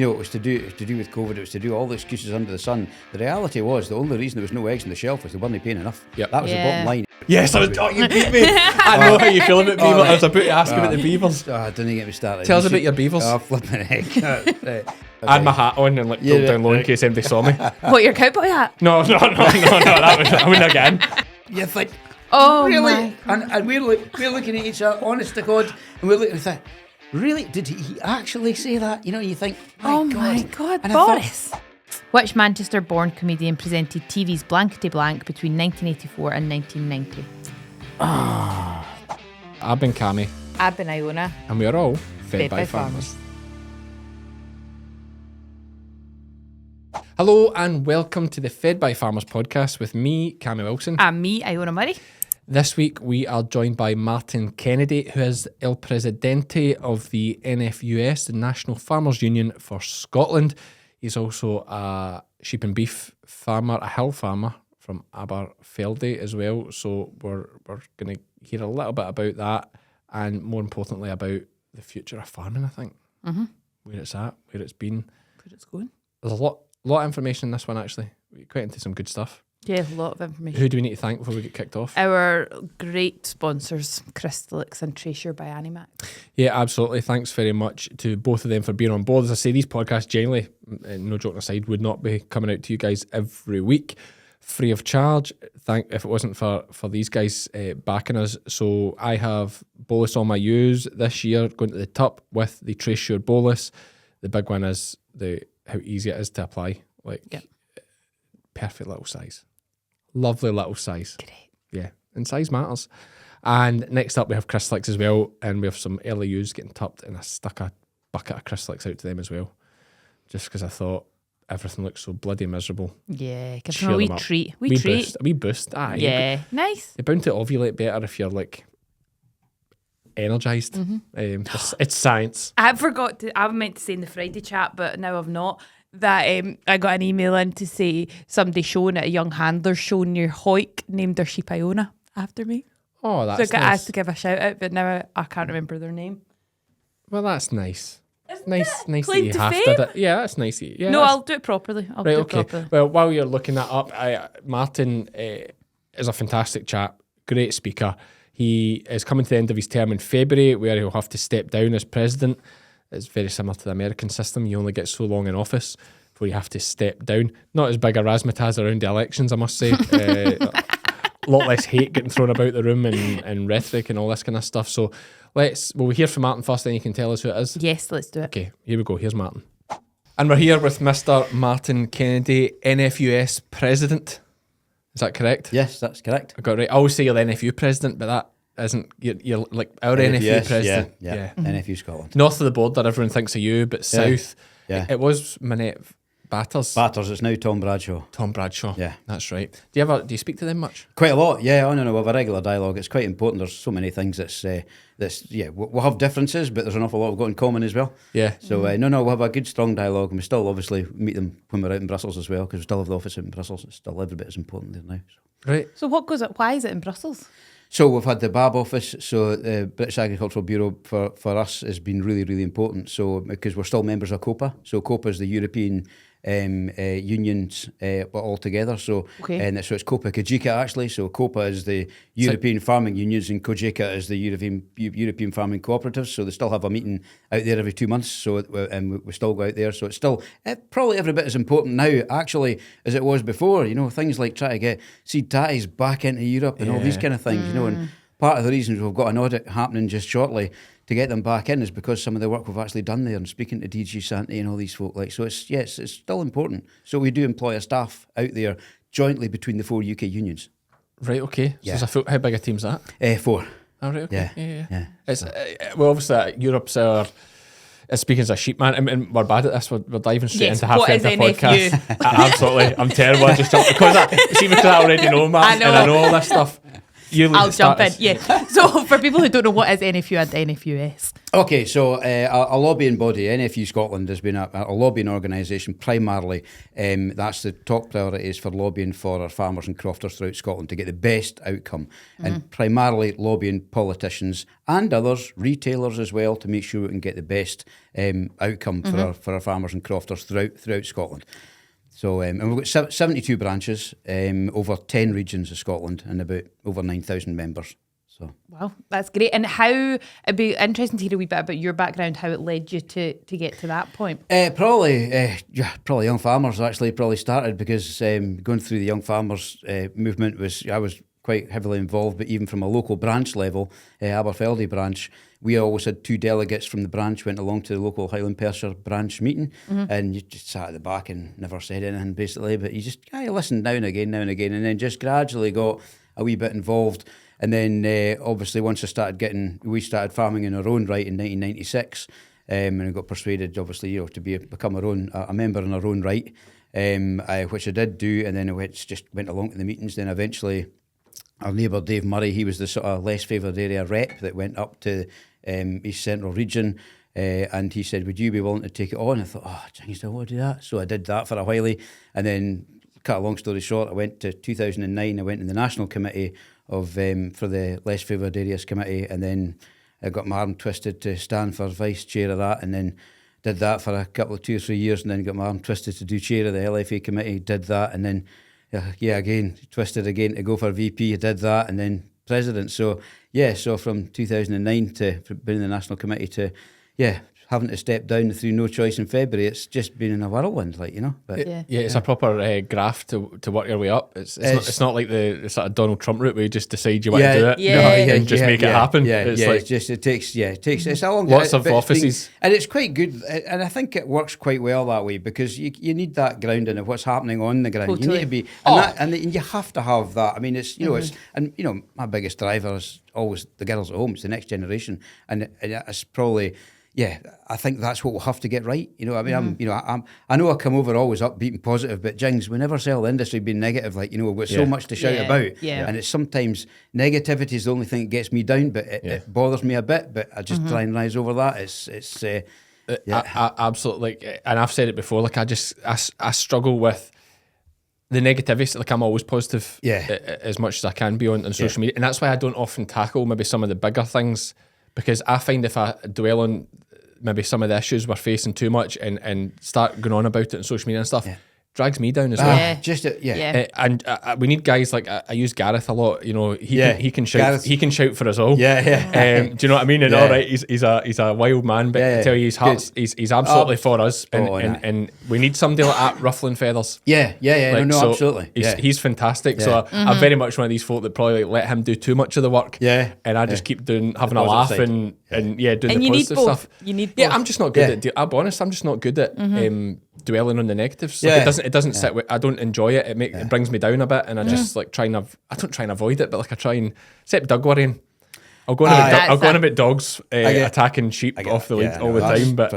it was to do with COVID. It was to do all the excuses under the sun. The reality was the only reason there was no eggs on the shelf was they weren't paying enough. Yep. That was the bottom line. Yes, you beat me. I know how you feel about Beavers. I was about to ask about the Beavers. Don't get me started. Tell us about your Beavers. Oh, flipping heck. I had my hat on and pulled down low in case anybody saw me. What, your cowboy hat? No. That was again. You think, oh really? My. And we're looking at each other, honest to God, and we're looking at that. Really? Did he actually say that? You think, my God, and Boris. Which Manchester-born comedian presented TV's Blankety Blank between 1984 and 1990? I've been Cammy. I've been Iona. And we're all fed by farmers. Hello and welcome to the Fed by Farmers podcast with me, Cammy Wilson. And me, Iona Murray. This week we are joined by Martin Kennedy, who is El Presidente of the NFUS, the National Farmers Union for Scotland. He's also a sheep and beef farmer, a hill farmer from Aberfeldy as well. So we're going to hear a little bit about that and more importantly about the future of farming, I think. Mm-hmm. Where it's at, where it's been. Where it's going. There's a lot of information in this one, actually. We're quite into some good stuff. Yeah, a lot of information. Who do we need to thank before we get kicked off? Our great sponsors, Crystalyx and Tracesure by Animax. Yeah, absolutely. Thanks very much to both of them for being on board. As I say, these podcasts generally, no joking aside, would not be coming out to you guys every week free of charge. If it wasn't for these guys backing us. So I have bolus on my ewes this year, going to the top with the Tracesure bolus. The big one is how easy it is to apply. Perfect little size. Lovely little size. Great. Yeah, and size matters. And next up we have Crystalyx as well, and we have some early ewes getting tupped, and I stuck a bucket of Crystalyx out to them as well, just because I thought everything looks so bloody miserable. Yeah, give them a wee treat. Wee boost. Aye. Yeah, nice. You're bound to ovulate better if you're energised. Mm-hmm. It's science. I meant to say in the Friday chat, but now I've not. That I got an email in to say somebody showing at a young handler showing your hoik named their sheep Iona after me. Oh, that's nice. So I got nice. asked to give a shout out, but now I can't remember their name. Well, that's nice. Isn't nice it? that Claim you to have fame? to. Yeah, that's nice. Yeah, no, I'll do it properly. I'll do it okay. properly. Well, while you're looking that up, Martin is a fantastic chap, great speaker. He is coming to the end of his term in February, where he'll have to step down as president. It's very similar to the American system. You only get so long in office before you have to step down. Not as big a razzmatazz around the elections, I must say. A lot less hate getting thrown about the room and rhetoric and all this kind of stuff. So we'll hear from Martin first, then you can tell us who it is. Yes, let's do it. Okay, here we go. Here's Martin. And we're here with Mr. Martin Kennedy, NFUS president. Is that correct? Yes, that's correct. I got it right. I always say you're the NFU president, but that isn't. You're like our NFU president. Yeah. Mm-hmm. NFU Scotland. North of the border, everyone thinks of you, but south, Yeah. It was Minette Batters. It's now Tom Bradshaw. Tom Bradshaw. Yeah. That's right. Do you speak to them much? Quite a lot, yeah. We have a regular dialogue. It's quite important. There's so many things we'll have differences, but there's an awful lot we've got in common as well. Yeah. So we'll have a good, strong dialogue, and we still obviously meet them when we're out in Brussels as well, because we still have the office out in Brussels. It's still every bit as important there now. So. Right. So why is it in Brussels? So we've had the BAB office, so the British Agricultural Bureau for us has been really, really important. So because we're still members of COPA, so COPA is the European unions all together. So so it's COPA Cogeca actually. So COPA is the European farming unions, and Cogeca is the European farming cooperatives. So they still have a meeting out there every 2 months. So we still go out there. So it's still probably every bit as important now actually as it was before. Things like trying to get seed tatties back into Europe and all these kind of things. And part of the reasons we've got an audit happening just shortly to get them back in is because some of the work we've actually done there and speaking to DG Santee and all these folk. So it's still important. So we do employ a staff out there jointly between the 4 UK unions. Right, okay. Yeah. So how big a team's that? 4. Oh, right, okay. Yeah. It's, well, obviously, Europe's our... Speaking as a sheep man, I mean, we're bad at this. We're diving straight into halfway into the podcast. Absolutely, I'm terrible. I just talk because I already know Matt and I know all this stuff. I'll jump in. Yeah. So for people who don't know what is NFU and NFUS. Okay, so a lobbying body, NFU Scotland, has been a lobbying organisation primarily. That's the top priority is for lobbying for our farmers and crofters throughout Scotland to get the best outcome, and primarily lobbying politicians and others, retailers as well, to make sure we can get the best outcome for our farmers and crofters throughout Scotland. So, and we've got 72 branches, over 10 regions of Scotland, and about over 9,000 members. So. Wow, that's great. And how, it'd be interesting to hear a wee bit about your background, how it led you to get to that point. Probably young farmers actually probably started because going through the young farmers movement I was quite heavily involved, but even from a local branch level, Aberfeldy branch, we always had 2 delegates from the branch went along to the local Highland Perthshire branch meeting, and you just sat at the back and never said anything basically, but you listened now and again, and then just gradually got a wee bit involved. And then obviously once we started farming in our own right in 1996, and I got persuaded obviously to become a member in our own right, which I did do, and then I just went along to the meetings. Then eventually our neighbour Dave Murray, he was the sort of less favoured area rep that went up to East Central region, and he said, would you be willing to take it on? I thought, I want to do that. So I did that for a while, and then cut a long story short, I went to 2009, I went in the National Committee for the Less Favoured Areas Committee, and then I got my arm twisted to stand for vice chair of that, and then did that for a couple of 2 or 3 years, and then got my arm twisted to do chair of the LFA committee, did that, and then again twisted again to go for VP, I did that, and then president. So from 2009 to being in the National Committee to having to step down through no choice in February, it's just been in a whirlwind, But it's a proper graft to work your way up. It's not like the sort of Donald Trump route where you just decide you want to do it, and just make it happen. It takes it's a long lots of offices, and it's quite good, and I think it works quite well that way because you need that grounding of what's happening on the ground. Totally. You need to be, and you have to have that. I mean, it's my biggest driver is always the girls at home. It's the next generation, and it's probably. Yeah, I think that's what we'll have to get right. I know I come over always upbeat and positive, but Jings, we never sell the industry being negative. We've got so much to shout about, and it's sometimes negativity is the only thing that gets me down, but it bothers me a bit. But I just try and rise over that. I absolutely, and I've said it before. I struggle with the negativity. I'm always positive, as much as I can be on social media, and that's why I don't often tackle maybe some of the bigger things. Because I find if I dwell on maybe some of the issues we're facing too much and start going on about it on social media and stuff, drags me down as well. And we need guys like I use Gareth a lot. He can shout. Gareth. He can shout for us all. Do you know what I mean? And all right, he's a wild man, but I tell you, he's absolutely for us. And we need somebody like that ruffling feathers. Absolutely. He's fantastic. So I'm very much one of these folk that probably let him do too much of the work. And I just keep having a laugh and doing the positive stuff. You need both. Yeah, I'm just not good at. I'll be honest. I'm just not good at. Dwelling on the negatives. It doesn't sit with, I don't enjoy it. It brings me down a bit, and I just I don't try and avoid it, but I try and, except dog worrying. I'll go on about dogs attacking sheep off the lead all the time, but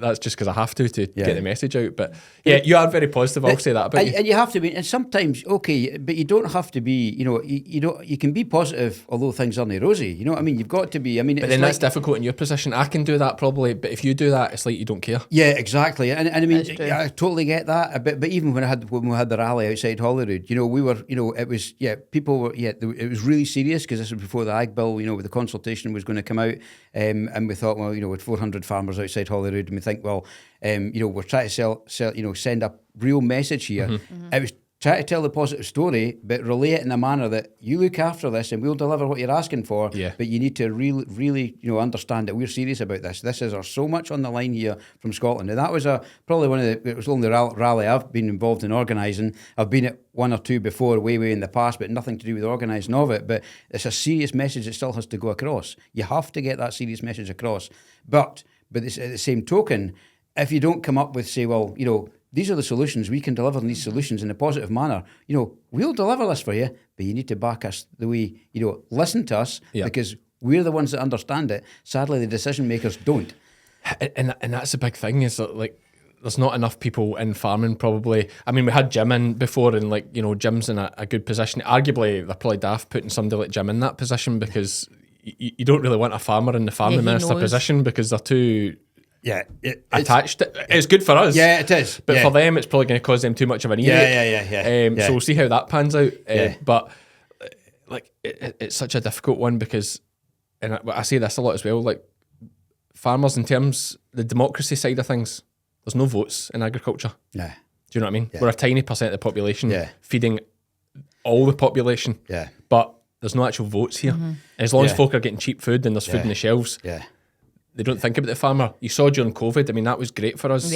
that's just because I have to get the message out. But you are very positive. I'll say that about you. And you have to be, and sometimes but you don't have to be. You can be positive, although things aren't rosy. You know what I mean? You've got to be. I mean, but then that's difficult in your position. I can do that probably, but if you do that, it's like you don't care. Yeah, exactly. And I mean, I totally get that. But even when we had the rally outside Holyrood, we were, it was people were it was really serious because this was before the Ag Bill. The consultation was going to come out, and we thought, with 400 farmers outside Holyrood, and we think, we're trying to send a real message here. It was try to tell the positive story, but relay it in a manner that you look after this and we'll deliver what you're asking for. But you need to really, understand that we're serious about this. This is so much on the line here from Scotland. And that was it was only the rally I've been involved in organising. I've been at one or two before, way in the past, but nothing to do with organising of it. But it's a serious message that still has to go across. You have to get that serious message across. But it's, at the same token, if you don't come up with, say, these are the solutions, we can deliver these solutions in a positive manner, we'll deliver this for you, but you need to back us the way, listen to us, because we're the ones that understand it. Sadly, the decision makers don't. And that's a big thing, is that, there's not enough people in farming probably. I mean, we had Jim in before, and like, you know, Jim's in a good position. Arguably, they're probably daft putting somebody like Jim in that position, because you don't really want a farmer in the farming minister position, because they're too attached. It's good for us. Yeah, it is. But for them, it's probably going to cause them too much of an earache. So we'll see how that pans out. But like, it's such a difficult one, because, and I say this a lot as well, like, farmers, in terms the democracy side of things, there's no votes in agriculture. Yeah. Do you know what I mean? We're a tiny percent of the population, feeding all the population. Yeah. But there's no actual votes here. And as long as folk are getting cheap food and there's food in the shelves, they don't think about the farmer. You saw during COVID, I mean, that was great for us.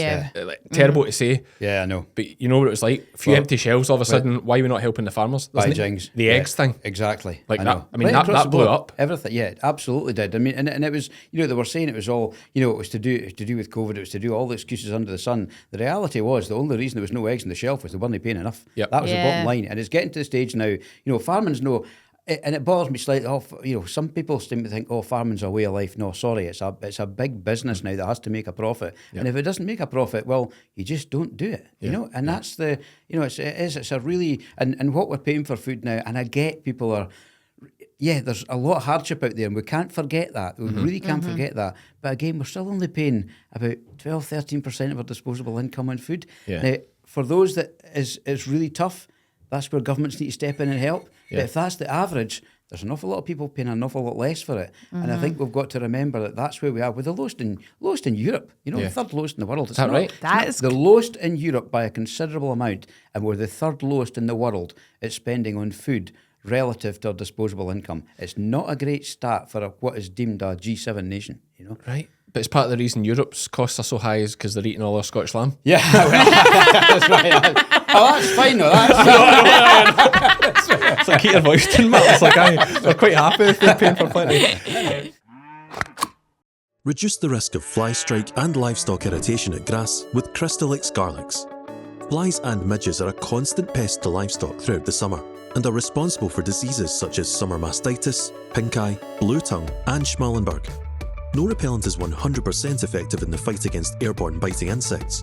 Terrible to say. Yeah, I know. But you know what it was like? A few empty shelves all of a sudden. Why are we not helping the farmers? The eggs thing. Exactly. Like I that. know. I mean, that blew up. Everything. Yeah, it absolutely did. I mean, and it was, you know, they were saying it was all, you know, it was to do with COVID. It was to do all the excuses under the sun. The reality was, the only reason there was no eggs on the shelf was they weren't paying enough. Yep. That was the bottom line. And it's getting to the stage now, you know, farmers know. And it bothers me slightly. You know, some people seem to think, farming's a way of life. No, sorry, it's a big business now that has to make a profit. And if it doesn't make a profit, well, you just don't do it. You know, and that's the, you know, it's a really, and what we're paying for food now. And I get people are, there's a lot of hardship out there, and we can't forget that. We really can't forget that. But again, we're still only paying about 12-13% of our disposable income on food. Now, for those that is really tough, that's where governments need to step in and help. But if that's the average, there's an awful lot of people paying an awful lot less for it. And I think we've got to remember that that's where we are. We're the lowest in Europe. You know, the third lowest in the world. Is that right? That is the lowest in Europe by a considerable amount, and we're the third lowest in the world at spending on food relative to our disposable income. It's not a great start for what is deemed a G7 nation, you know. Right. But it's part of the reason Europe's costs are so high is because they're eating all our Scottish lamb. Yeah, well, that's right. That's fine though. It's like Peter Voyston, man. It's like, they're quite happy if they're paying for plenty. Reduce the risk of fly strike and livestock irritation at grass with Crystalyx garlics. Flies and midges are a constant pest to livestock throughout the summer and are responsible for diseases such as summer mastitis, pink eye, blue tongue and Schmallenberg. No repellent is 100% effective in the fight against airborne biting insects.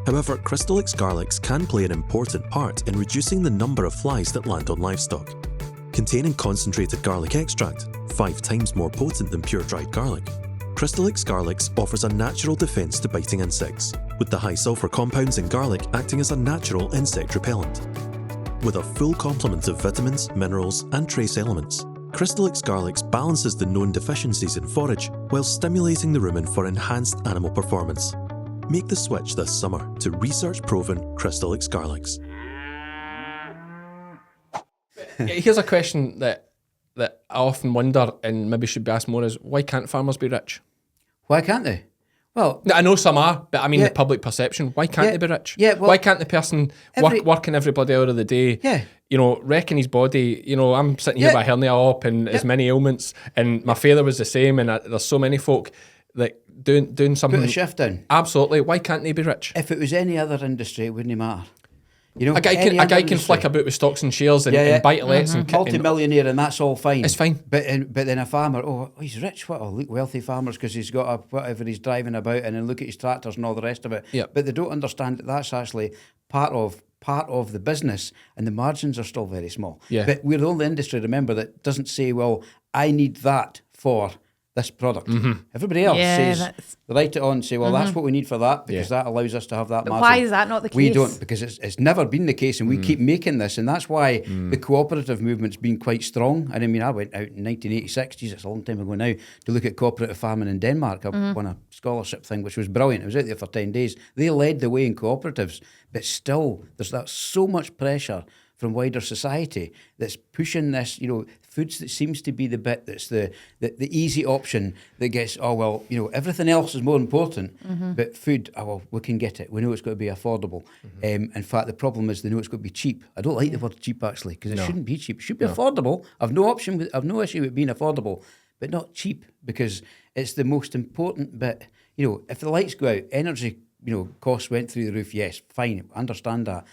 However, Crystalyx garlics can play an important part in reducing the number of flies that land on livestock. Containing concentrated garlic extract, 5 times more potent than pure dried garlic, Crystalyx garlics offers a natural defense to biting insects, with the high sulfur compounds in garlic acting as a natural insect repellent. With a full complement of vitamins, minerals and trace elements, Crystalyx garlics balances the known deficiencies in forage while stimulating the rumen for enhanced animal performance. Make the switch this summer to research-proven Crystalyx garlics. Here's a question that I often wonder, and maybe should be asked more, is why can't farmers be rich? Why can't they? Well, I know some are, but I mean the public perception. Why can't they be rich? Yeah, well, why can't the person working every bloody hour of the day, you know, wrecking his body? You know, I'm sitting here with a hernia op and as many ailments, and my father was the same, and there's so many folk that doing something. Put a shift in. Absolutely. Why can't they be rich? If it was any other industry, it wouldn't matter. You know, a guy can flick about with stocks and shares and buy-to-lets and multi-millionaire, and that's all fine. It's fine. But then a farmer, he's rich. What wealthy farmers because he's got whatever he's driving about, and then look at his tractors and all the rest of it. Yep. But they don't understand that that's actually part of the business, and the margins are still very small. Yeah. But we're the only industry, remember, that doesn't say, well, I need that for this product. Everybody else says, they write it on and say, well, that's what we need for that, because that allows us to have that margin. Why is that not the case? We don't, because it's never been the case, and we keep making this, and that's why the cooperative movement's been quite strong. And I mean, I went out in 1986, it's a long time ago now, to look at cooperative farming in Denmark. I won a scholarship thing, which was brilliant. I was out there for 10 days. They led the way in cooperatives, but still, there's so much pressure from wider society that's pushing this, you know, foods that seems to be the bit that's the easy option that gets, everything else is more important, but food, we can get it. We know it's got to be affordable. In fact, the problem is they know it's got to be cheap. I don't like the word cheap, actually, because it shouldn't be cheap. It should be affordable. I've no issue with being affordable, but not cheap, because it's the most important bit. You know, if the lights go out, energy, costs went through the roof, yes, fine, understand that.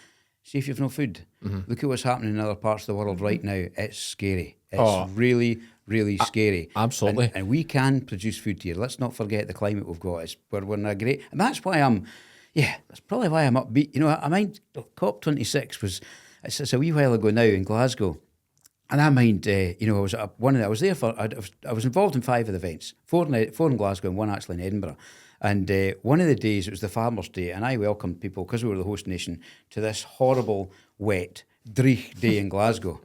See if you've no food. Look at what's happening in other parts of the world right now. It's scary. It's really, really scary. Absolutely. And we can produce food here. Let's not forget the climate we've got. We're in a great... And that's why I'm... Yeah, that's probably why I'm upbeat. You know, I mind COP26 was, it's a wee while ago now in Glasgow. And I mind, you know, I was at I was there for, I was involved in 5 of the events, 4 in Glasgow and 1 actually in Edinburgh. And one of the days, it was the Farmers' Day, and I welcomed people, because we were the host nation, to this horrible, wet, dreich day in Glasgow.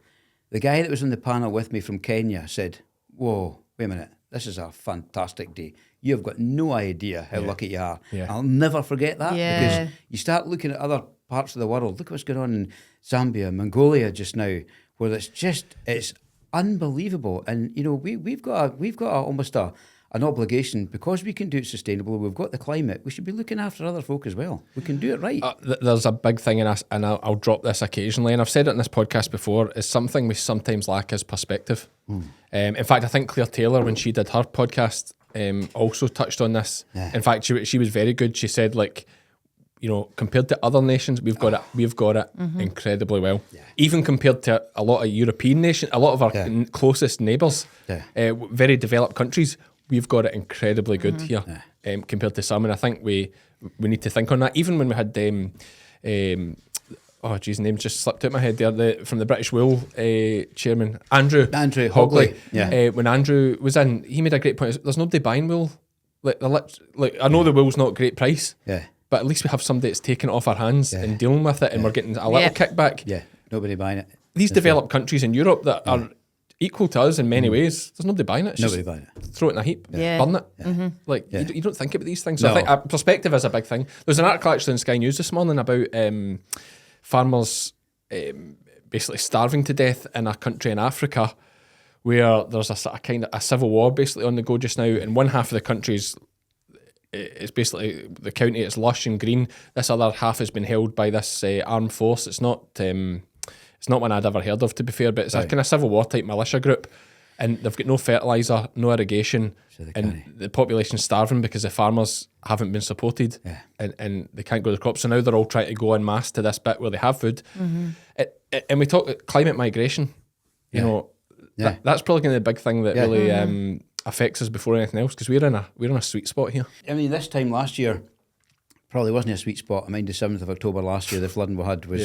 The guy that was on the panel with me from Kenya said, whoa, wait a minute, this is a fantastic day. You've got no idea how lucky you are. Yeah. I'll never forget that, Yeah. because you start looking at other parts of the world. Look what's going on in Zambia, Mongolia just now, where it's unbelievable. And, you know, we've got an obligation, because we can do it sustainably. We've got the climate. We should be looking after other folk as well. We can do it right. There's a big thing in us, and I'll drop this occasionally, and I've said it in this podcast before, is something we sometimes lack is perspective. In fact, I think Claire Taylor, when she did her podcast, also touched on this. Yeah. In fact, she was very good. She said, like, you know, compared to other nations, we've got it incredibly well. Yeah. Even compared to a lot of European nations, a lot of our closest neighbours, very developed countries, we've got it incredibly good here compared to some. And I think we need to think on that. Even when we had oh geez, name just slipped out my head there. From the British Wool chairman, Andrew Hogley. Yeah. When Andrew was in, he made a great point. There's nobody buying wool. Like I know the wool's not great price. Yeah. But at least we have somebody that's taking it off our hands and dealing with it, and we're getting a little kickback. Yeah, nobody buying it. These developed countries in Europe that are equal to us in many ways, there's nobody buying it. It's Nobody just buying it. throw it in a heap, burn it. Like, you don't think about these things. So No. I think perspective is a big thing. There's an article actually in Sky News this morning about farmers basically starving to death in a country in Africa where there's a sort of kind of a civil war basically on the go just now. In one half of the country's it's basically the county, it's lush and green. This other half has been held by this armed force. It's not one I'd ever heard of, to be fair, but it's a kind of civil war type militia group, and they've got no fertiliser, no irrigation, and the population's starving because the farmers haven't been supported, and they can't grow the crops. So now they're all trying to go en masse to this bit where they have food. And we talk climate migration. You know, that's probably going to be the big thing that really affects us before anything else, because we're in a sweet spot here. I mean, this time last year probably wasn't a sweet spot. I mean, the 7th of October last year, the flooding we had was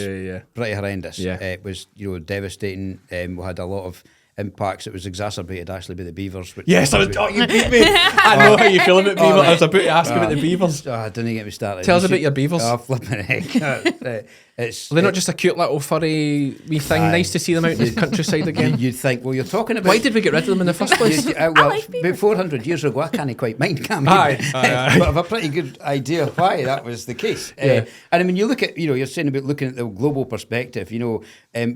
pretty horrendous. It was, you know, devastating. We had a lot of impacts. It was exacerbated actually by the Beavers. Yes, you beat me. I know how you feel about Beavers. I was about to ask about the Beavers. Don't get me started. Tell us about your Beavers. Oh, flipping heck. Are they not just a cute little furry wee thing? Nice to see them out in the countryside again. You'd think, well, you're talking about... Why did we get rid of them in the first place? Well, about 400 years ago, I can't quite mind, Cammy. But I've a pretty good idea why that was the case. And I mean, you look at, you know, you're saying about looking at the global perspective, you know,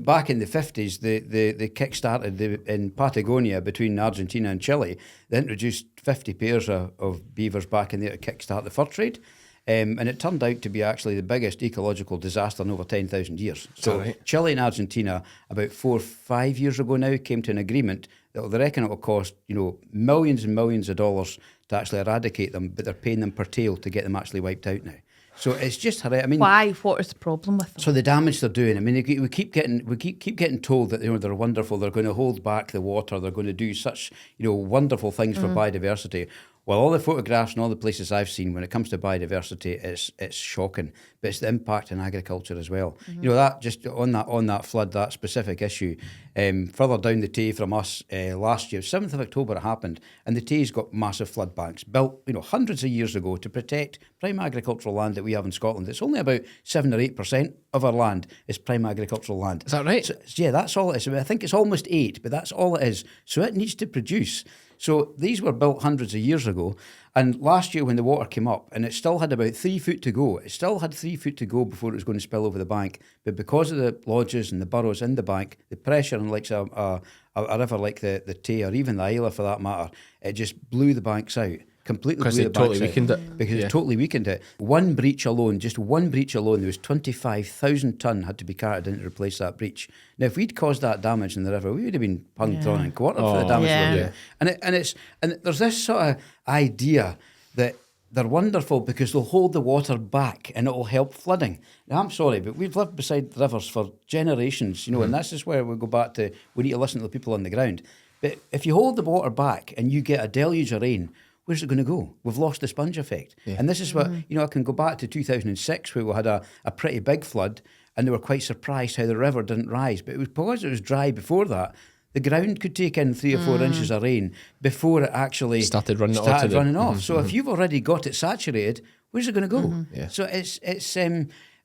back in the 50s, the kick started in Patagonia between Argentina and Chile. They introduced 50 pairs of beavers back in there to kickstart the fur trade. And it turned out to be actually the biggest ecological disaster in over 10,000 years. So Chile and Argentina, about 4 or 5 years ago now, came to an agreement that they reckon it will cost, you know, millions and millions of dollars to actually eradicate them, but they're paying them per tail to get them actually wiped out now. So it's just, I mean, why? What is the problem with them? So the damage they're doing. I mean, we keep getting told that, you know, they're wonderful. They're going to hold back the water. They're going to do such, you know, wonderful things for biodiversity. Well, all the photographs and all the places I've seen when it comes to biodiversity, it's shocking. But it's the impact in agriculture as well. You know, that just on that flood, that specific issue, further down the Tay from us last year, 7th of October it happened, and the Tay's got massive flood banks built, you know, hundreds of years ago to protect prime agricultural land that we have in Scotland. It's only about 7 or 8% of our land is prime agricultural land. Is that right? So, yeah, that's all it is. I think it's almost 8, but that's all it is. So it needs to produce. So these were built hundreds of years ago, and last year when the water came up, and it still had about 3 foot to go, it still had 3 foot to go before it was going to spill over the bank. But because of the lodges and the burrows in the bank, the pressure on like a river like the Tay or even the Isla for that matter, it just blew the banks out. Completely because blew it the totally banks weakened out. it. Because it totally weakened it. One breach alone, there was 25,000 tonne had to be carted in to replace that breach. Now, if we'd caused that damage in the river, we would have been punged on and quartered for the damage we were doing. And there's this sort of idea that they're wonderful because they'll hold the water back and it'll help flooding. Now, I'm sorry, but we've lived beside the rivers for generations, you know, and this is where we go back to, we need to listen to the people on the ground. But if you hold the water back and you get a deluge of rain, where's it going to go? We've lost the sponge effect. And this is what, I can go back to 2006 where we had a pretty big flood and they were quite surprised how the river didn't rise. But it was because it was dry before that, the ground could take in 3 or 4 inches of rain before it actually started running off. So if you've already got it saturated, where's it going to go? So it's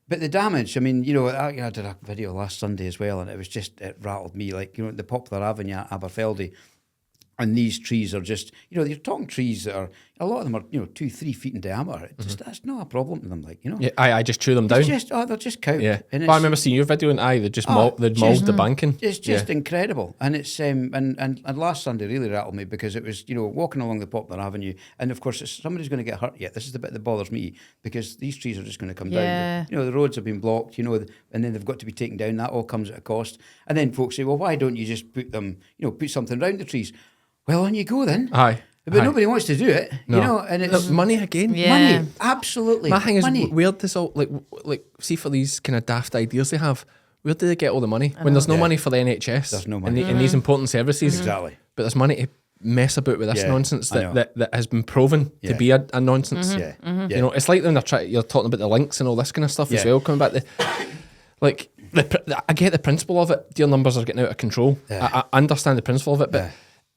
but the damage, I mean, I did a video last Sunday as well, and it rattled me, like, the Poplar Avenue at Aberfeldy. And these trees are just, you're talking trees that are, a lot of them are, 2-3 feet in diameter. That's not a problem to them, like, Yeah, I just chew them down. They're just cow. Yeah. But I remember seeing your video and they just mauled the banking. It's just incredible. And it's, and last Sunday really rattled me because it was, walking along the Poplar Avenue and of course somebody's going to get hurt yet. This is the bit that bothers me because these trees are just going to come down. The roads have been blocked, and then they've got to be taken down. That all comes at a cost. And then folks say, well, why don't you just put them, put something around the trees? Well, on you go then. Aye. But nobody wants to do it, and it's... money again. Yeah. Money, absolutely. My thing is, money. where does all, like, see for these kind of daft ideas they have, where do they get all the money? When there's no money for the NHS. There's no money. In these important services. Exactly. But there's money to mess about with this nonsense that has been proven to be a nonsense. It's like when you're talking about the links and all this kind of stuff as well, coming back to... Like, I get the principle of it. Deer numbers are getting out of control. I understand the principle of it, but...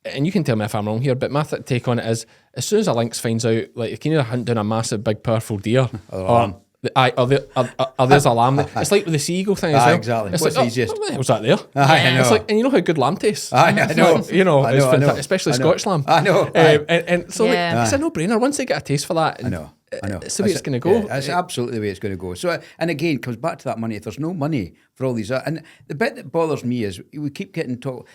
And you can tell me if I'm wrong here, but my take on it is, as soon as a lynx finds out, like, you can either hunt down a massive, big, powerful deer, or there's a lamb. It's like with the sea eagle thing as well. Exactly. It's What's like, easiest? what the hell's that there? I know. It's like, and you know how good lamb tastes? I know. It's fantastic, especially Scotch lamb. I know. And so it's a no-brainer. Once they get a taste for that, I know. It's the way it's going to go. That's absolutely the way it's going to go. So, and again, it comes back to that money. If there's no money for all these... And the bit that bothers me is we keep getting told...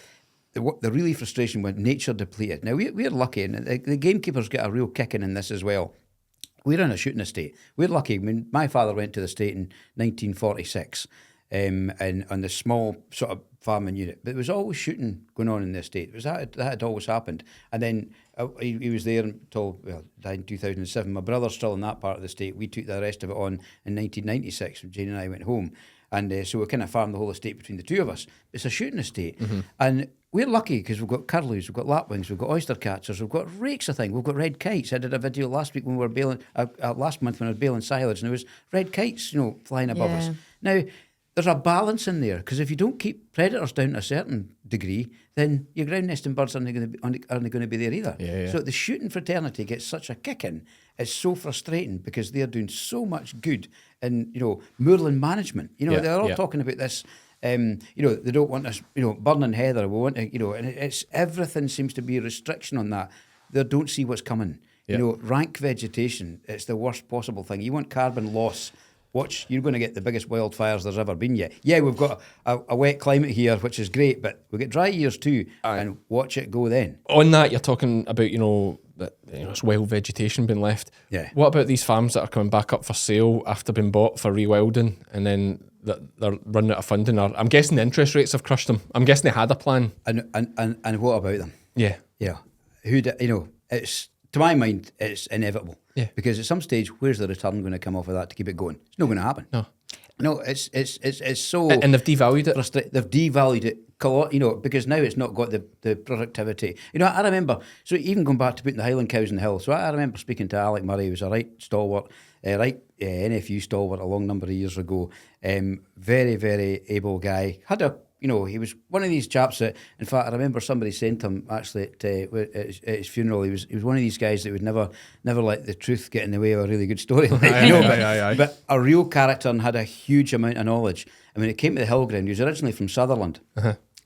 The really frustration when nature depleted. Now, we're lucky, and the gamekeepers get a real kicking in this as well. We're in a shooting estate. We're lucky. I mean, my father went to the state in 1946 and on the small sort of farming unit. But there was always shooting going on in the estate. It was that had always happened. And then he was there until, died in 2007. My brother's still in that part of the state. We took the rest of it on in 1996 when Jane and I went home. And so we kind of farmed the whole estate between the two of us. It's a shooting estate. And we're lucky because we've got curlews, we've got lapwings, we've got oyster catchers, we've got rakes of things, we've got red kites. I did a video last week when we were bailing, last month when I was bailing silage, and there was red kites, flying above us. Now, there's a balance in there because if you don't keep predators down to a certain degree, then your ground nesting birds aren't going to be there either. So the shooting fraternity gets such a kick in. It's so frustrating because they're doing so much good in moorland management. They're all talking about this. They don't want us, burning heather. We want to, and it's everything seems to be a restriction on that. They don't see what's coming. Rank vegetation. It's the worst possible thing. You want carbon loss. Watch, you're going to get the biggest wildfires there's ever been yet. Yeah, we've got a wet climate here, which is great, but we get dry years too, and watch it go then. On that, you're talking about, it's wild vegetation being left. Yeah. What about these farms that are coming back up for sale after being bought for rewilding, and then they're running out of funding? Or I'm guessing the interest rates have crushed them. I'm guessing they had a plan. And what about them? Yeah. Yeah. It's... To my mind, it's inevitable. Yeah. Because at some stage, where's the return going to come off of that to keep it going? It's not going to happen. No, it's so... And they've devalued it. They've devalued it, because now it's not got the productivity. I remember, so even going back to putting the Highland cows in the hill, so I remember speaking to Alec Murray, who was a right stalwart, NFU stalwart a long number of years ago. Very, very able guy. Had a... he was one of these chaps that, in fact, I remember somebody saying to him, actually, at his funeral, he was one of these guys that would never let the truth get in the way of a really good story. But a real character and had a huge amount of knowledge. I mean, it came to the hill ground. He was originally from Sutherland,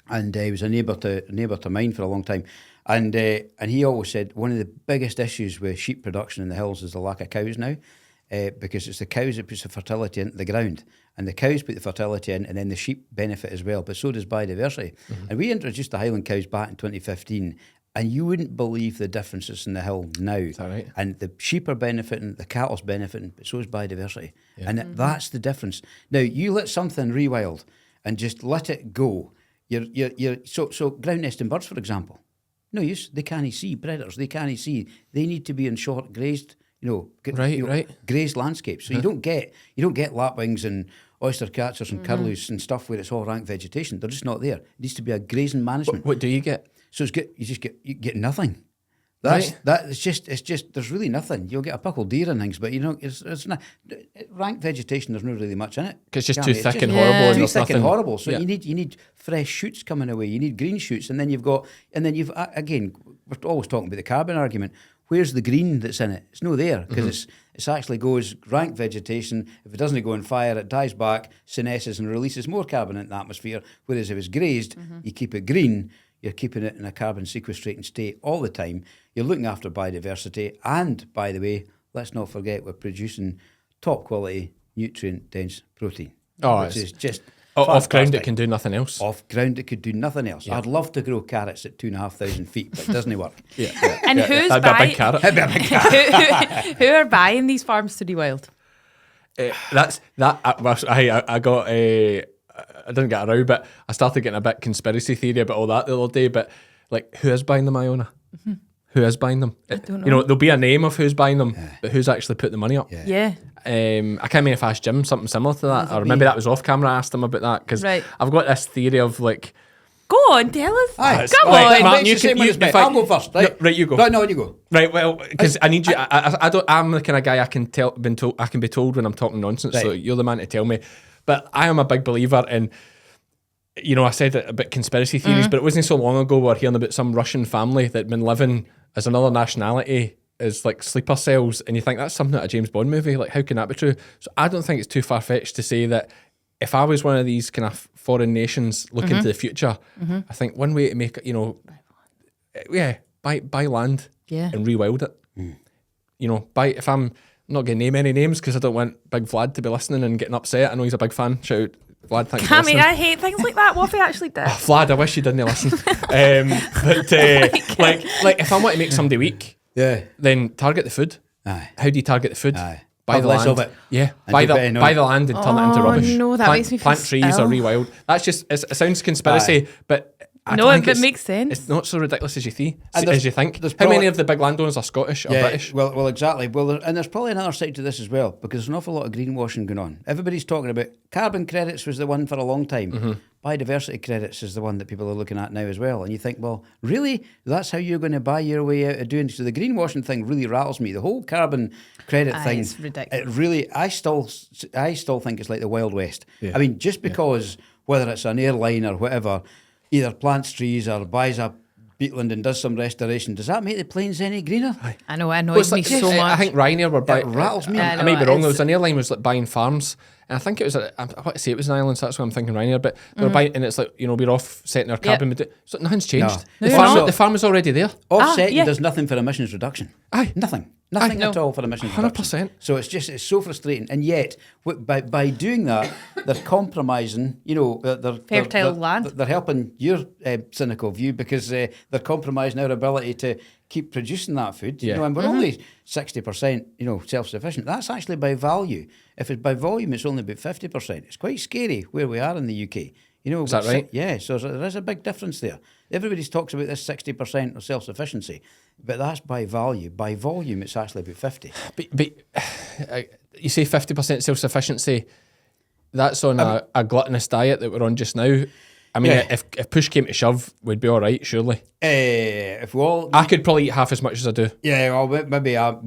and he was a neighbour to mine for a long time. And he always said one of the biggest issues with sheep production in the hills is the lack of cows now. Because it's the cows that puts the fertility into the ground, and the cows put the fertility in, and then the sheep benefit as well, but so does biodiversity. And we introduced the Highland cows back in 2015, and you wouldn't believe the differences in the hill now. Is that right? And the sheep are benefiting, the cattle's benefiting, but so is biodiversity. And that's the difference. Now, you let something rewild and just let it go. So ground nesting birds, for example, no use. They can't see predators. They can't see. They need to be in short grazed. Grazed landscapes. So you don't get lapwings and oyster catchers and curlews and stuff where it's all rank vegetation. They're just not there. It needs to be a grazing management. What do you get? So you get nothing. It's just there's really nothing. You'll get a buckled deer and things, but it's not rank vegetation. There's not really much in it. It's just Cammy, too it's thick just and horrible. Yeah. And too there's thick nothing. and horrible. So Yeah. you need fresh shoots coming away. You need green shoots, and then you've again, we're always talking about the carbon argument. Where's the green that's in it? It's no there because it's actually goes rank vegetation. If it doesn't go on fire, it dies back, senesces and releases more carbon into the atmosphere. Whereas if it's grazed, you keep it green, you're keeping it in a carbon sequestrating state all the time. You're looking after biodiversity. And by the way, let's not forget we're producing top quality nutrient dense protein. Which is just Off ground, it fantastic. can do nothing else. Off ground, it could do nothing else. Yeah. I'd love to grow carrots at 2,500 feet, but it doesn't work. Yeah. And who's That'd be a buying? big carrot. Who are buying these farms to Rewild? I got a. I didn't get a row, but I started getting a bit conspiracy theory about all that the other day. But like, who is buying them, Iona? Who is buying them? I don't know. You know, there'll be a name of who's buying them, but who's actually put the money up? Yeah. I can't remember if I asked Jim something similar to that, or maybe that was off camera. I asked him about that because Right. I've got this theory of like, Go on, tell us. Aye. Come Right, on. Martin, you It's the can- same one you- as me. in fact- I'll go first, right? No, right, you go. Right, no, you go. right, well, because I need you. I don't. I'm the kind of guy I can tell. I can be told when I'm talking nonsense. So Right. you're the man to tell me. But I am a big believer in. You know, I said it about conspiracy theories, but it wasn't so long ago we were hearing about some Russian family that had been living as another nationality as like sleeper cells, and you think that's something out of a James Bond movie. Like, how can that be true? So I don't think it's too far fetched to say that if I was one of these kind of foreign nations looking to the future, I think one way to make it, buy land Yeah. and rewild it. You know, if I'm not going to name any names because I don't want Big Vlad to be listening and getting upset. I know he's a big fan. Shout out, Vlad, thanks for Cammy, listening. I hate things like that. What if he actually did? Vlad, I wish you didn't listen. Like if I want to make somebody weak, Yeah. then target the food. Aye. How do you target the food? Aye. Buy Have the less land. of it. Yeah. And Buy do better the now. land and turn it into rubbish. no, that plant, makes me feel plant trees or ill. rewild. That's just it sounds conspiracy, but I No, don't think it makes sense. It's not so ridiculous as you think. And As you think. there's How many probably- of the big landowners are Scottish or British? Well, exactly. Well, and there's probably another side to this as well, because there's an awful lot of greenwashing going on. Everybody's talking about carbon credits was the one for a long time. Biodiversity credits is the one that people are looking at now as well. And you think, well, really? That's how you're going to buy your way out of doing? So the greenwashing thing really rattles me. The whole carbon credit Aye, thing, it's ridiculous. it really, I still think it's like the Wild West. I mean, just because whether it's an airline or whatever, either plants trees or buys a peatland and does some restoration, does that make the planes any greener? I know, it Well, annoys it's me like- so much. I think Ryanair were buying. rattles me. I I know, might be wrong. There it's- was an airline was like buying farms, and I think it was. I want to say it was an island. So that's what I'm thinking, Ryanair. But they were buying, and it's like we're offsetting our carbon. So nothing's changed. No. The No, you're farm, not. the farm is already there. Offsetting yeah. does nothing for emissions reduction. Aye. Nothing Aye. at all for emissions 100%. reduction. So it's so frustrating. And yet, by doing that, they're compromising, Fertile land. They're helping your cynical view because they're compromising our ability to keep producing that food. Yeah. And we're only 60%, self-sufficient. That's actually by value. If it's by volume, it's only about 50%. It's quite scary where we are in the UK. Is that right? Yeah, so there is a big difference there. Everybody talks about this 60% of self-sufficiency, but that's by value. By volume, it's actually about 50. But you say 50% self-sufficiency. That's on a gluttonous diet that we're on just now. I mean, Yeah. if push came to shove, we'd be all right, surely. If we all... I could probably eat half as much as I do. Yeah, well, maybe I've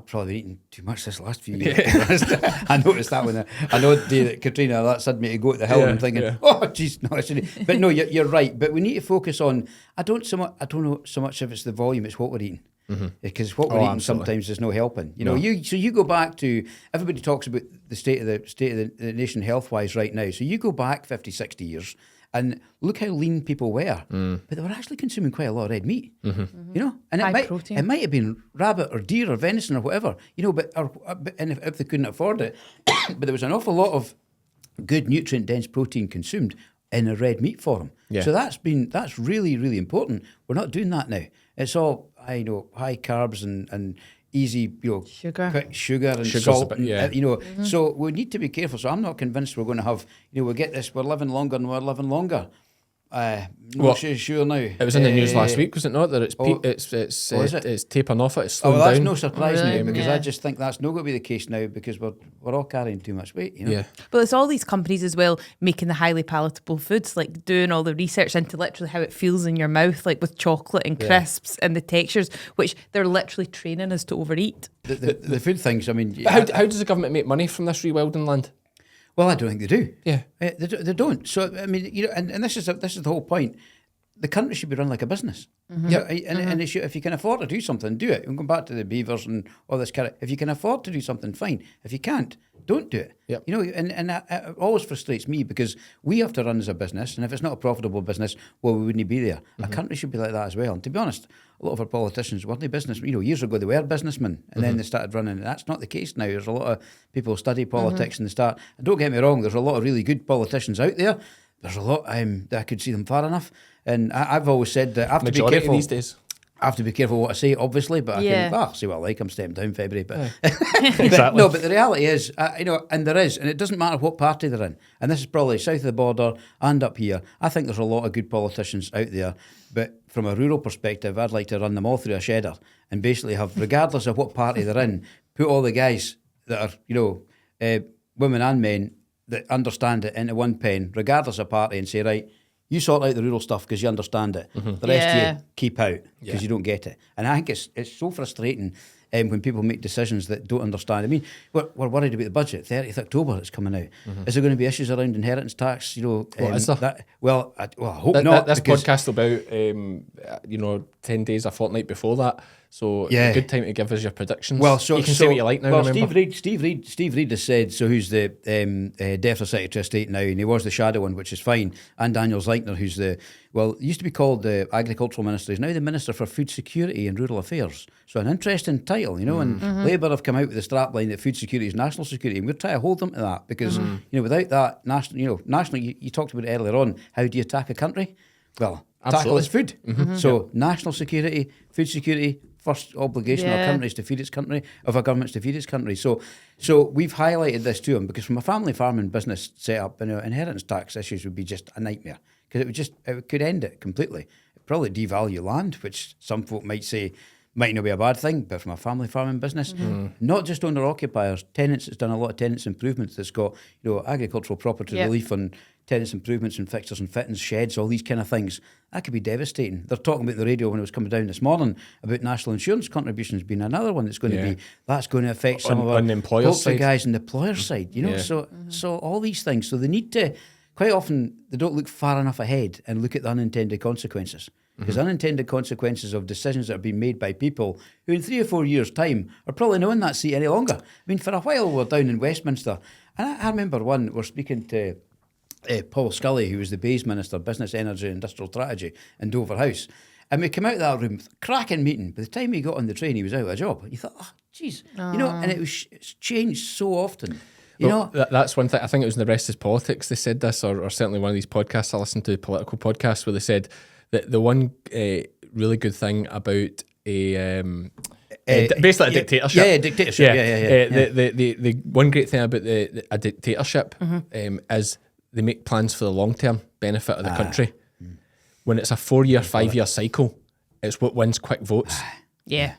probably been eating too much this last few years. to be honest. I noticed that when I know the day that Katrina that said me to go to the hill, and I'm thinking, oh, jeez, no, I shouldn't. But no, you're right. But we need to focus on. I don't know so much if it's the volume; it's what we're eating. Because what we're eating absolutely. sometimes is no helping. You go back to everybody talks about the state of the nation health wise right now. So you go back 50, 60 years. And look how lean people were, but they were actually consuming quite a lot of red meat. And High it protein. might have been rabbit or deer or venison or whatever, and if they couldn't afford it, but there was an awful lot of good nutrient dense protein consumed in a red meat form. Yeah. So that's really, really important. We're not doing that now. It's all high carbs and easy, Sugar. quick sugar and Sugar's salt. a bit- yeah. So we need to be careful. So I'm not convinced we're going to have, we'll get this, we're living longer and we're living longer. Not sure now. It was in the news last week, was it not? That it's is it? it's tapering off. It's Oh, slowing well, that's down. no surprise Really? now, because Yeah. I just think that's not going to be the case now, because we're all carrying too much weight. You know? Yeah. But it's all these companies as well making the highly palatable foods, like doing all the research into literally how it feels in your mouth, like with chocolate and crisps and the textures, which they're literally training us to overeat. The food things. I mean, But how does the government make money from this rewilding land? well, I don't think they do. Yeah. They don't. So I mean, and this is the whole point. The country should be run like a business. Yeah, and it should, if you can afford to do something, do it. And going back to the Beavers and all this kind of, if you can afford to do something, fine. If you can't, don't do it. Yep. And it always frustrates me, because we have to run as a business, and if it's not a profitable business, well, we wouldn't be there. A country should be like that as well. And to be honest, a lot of our politicians weren't business. Years ago they were businessmen, and then they started running. That's not the case now. There's a lot of people who study politics and they start. And don't get me wrong, there's a lot of really good politicians out there. There's a lot that I could see them far enough. And I've always said that I have to be Majority careful these days. I have to be careful what I say, obviously, but Yeah. I can say what I like. I'm stepping down February, but Exactly. no. But the reality is, and there is, and it doesn't matter what party they're in. And this is probably south of the border and up here. I think there's a lot of good politicians out there, but from a rural perspective, I'd like to run them all through a shedder and basically have, regardless of what party they're in, put all the guys that are, women and men that understand it into one pen, regardless of party, and say, right, you sort out the rural stuff because you understand it. The rest of you keep out because you don't get it. And I think it's so frustrating when people make decisions that don't understand. I mean, we're worried about the budget. 30th October, it's coming out. Is there going to be issues around inheritance tax? What is there? I hope not. This because- podcast about 10 days, a fortnight before that. So it's a good time to give us your predictions. Well, so you can say what you like now. Well, remember? Steve Reid has said, so who's the DEFRA Secretary of State now, and he was the shadow one, which is fine. And Daniel Zeichner, who's used to be called the Agricultural Minister, he's now the Minister for Food Security and Rural Affairs. So an interesting title, and Labour have come out with the strapline that food security is national security, and we're trying to hold them to that, because without that nationally, you talked about it earlier on. How do you attack a country? Well, tackle its food. So national security, food security. First obligation of our country is to feed its country, of our governments to feed its country. So we've highlighted this to him, because from a family farming business setup, inheritance tax issues would be just a nightmare, because it could end it completely. It'd probably devalue land, which some folk might say might not be a bad thing, but from a family farming business, not just owner occupiers, tenants, it's done a lot of tenants improvements that's got agricultural property relief on tenants improvements and fixtures and fittings, sheds, all these kind of things. That could be devastating. They're talking about the radio when it was coming down this morning about national insurance contributions being another one that's going to be, that's going to affect some of our on the employer's poultry side. guys on the employer's side, so all these things. So they need to, quite often, they don't look far enough ahead and look at the unintended consequences. Because unintended consequences of decisions that are being made by people who in 3 or 4 years' time are probably not in that seat any longer. I mean, for a while we're down in Westminster, and I remember we're speaking to Paul Scully, who was the Bayes Minister, Business, Energy and Industrial Strategy in Dover House. And we came out of that room, cracking meeting. By the time he got on the train, he was out of a job. You thought, geez. And it's changed so often. That's one thing. I think it was in The Rest is Politics they said this, or certainly one of these podcasts I listened to, political podcasts, where they said that the one really good thing about basically a dictatorship. Yeah, dictatorship. Yeah. The one great thing about a dictatorship is they make plans for the long-term benefit of the country. When it's a 4-year, 5-year cycle, it's what wins quick votes. Yeah.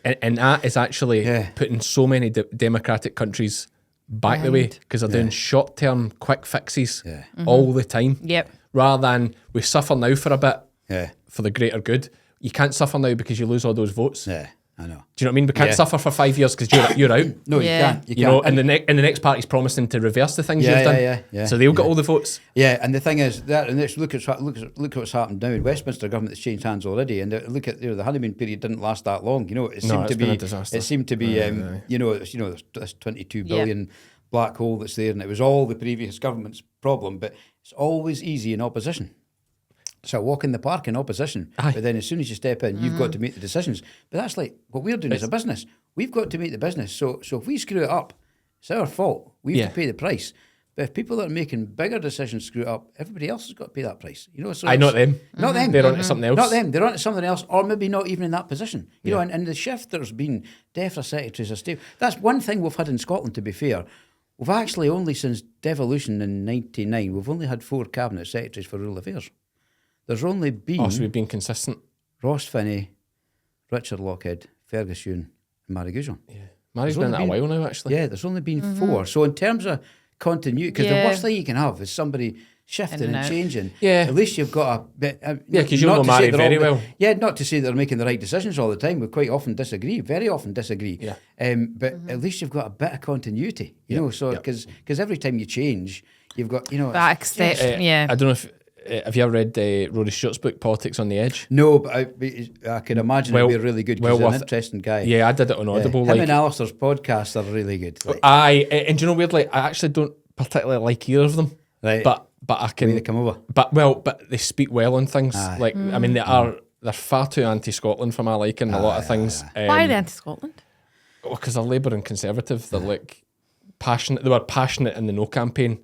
And that is actually putting so many democratic countries back the way, because they're doing short-term quick fixes all the time. Yep. Rather than we suffer now for a bit for the greater good. You can't suffer now because you lose all those votes. Yeah, I know. Do you know what I mean? We can't suffer for 5 years because you're out. No, Yeah. you can't. And the next party's promising to reverse the things you've done. So they'll get all the votes. Yeah, and the thing is that, and let's look at what's happened now. Westminster government has changed hands already, and look at the honeymoon period didn't last that long. It seemed to been be a disaster. It seemed to be there's this 22 billion black hole that's there, and it was all the previous government's problem. But it's always easy in opposition. So walk in the park in opposition, but then as soon as you step in, you've got to make the decisions. But that's like what we're doing as a business. We've got to make the business. So if we screw it up, it's our fault. We have to pay the price. But if people that are making bigger decisions screw it up, everybody else has got to pay that price. So Not them. Not them. They're onto something else. Not them. They're onto something else, or maybe not even in that position. And the shift there's been, DEFRA secretaries of state. That's one thing we've had in Scotland, to be fair. We've actually only, since devolution in 99, we've only had 4 cabinet secretaries for rural affairs. There's only been Oh, so we've been consistent. Ross Finney, Richard Lockhead, Fergus Ewan, and Mary Guzon. Yeah. Mary's been at a while now, actually. Yeah, there's only been 4. So in terms of continuity, because the Yeah. worst thing you can have is somebody shifting In and and out. changing. Yeah. At least you've got a bit. Yeah, 'cause you'll not know to say Mary they're very all- well. Yeah, not to say they're making the right decisions all the time. We quite often disagree, very often disagree. Yeah. But at least you've got a bit of continuity, you know. So because every time you change, you've got That extent, yeah. I don't know if have you ever read Rory Stewart's book Politics on the Edge? No, but I can imagine Well- it'd be really good well because he's an worth it. interesting guy. Yeah, I did it on Audible. Him Like, and Alistair's podcasts are really good. Like, and do you know, weirdly, I actually don't particularly like either of them. Right. But I when they can. come over. But they speak well on things. Aye. Like I mean, they're far too anti-Scotland for my liking. A lot of things. Why are they anti-Scotland? Because they're Labour and Conservative. They're like passionate. They were passionate in the No campaign.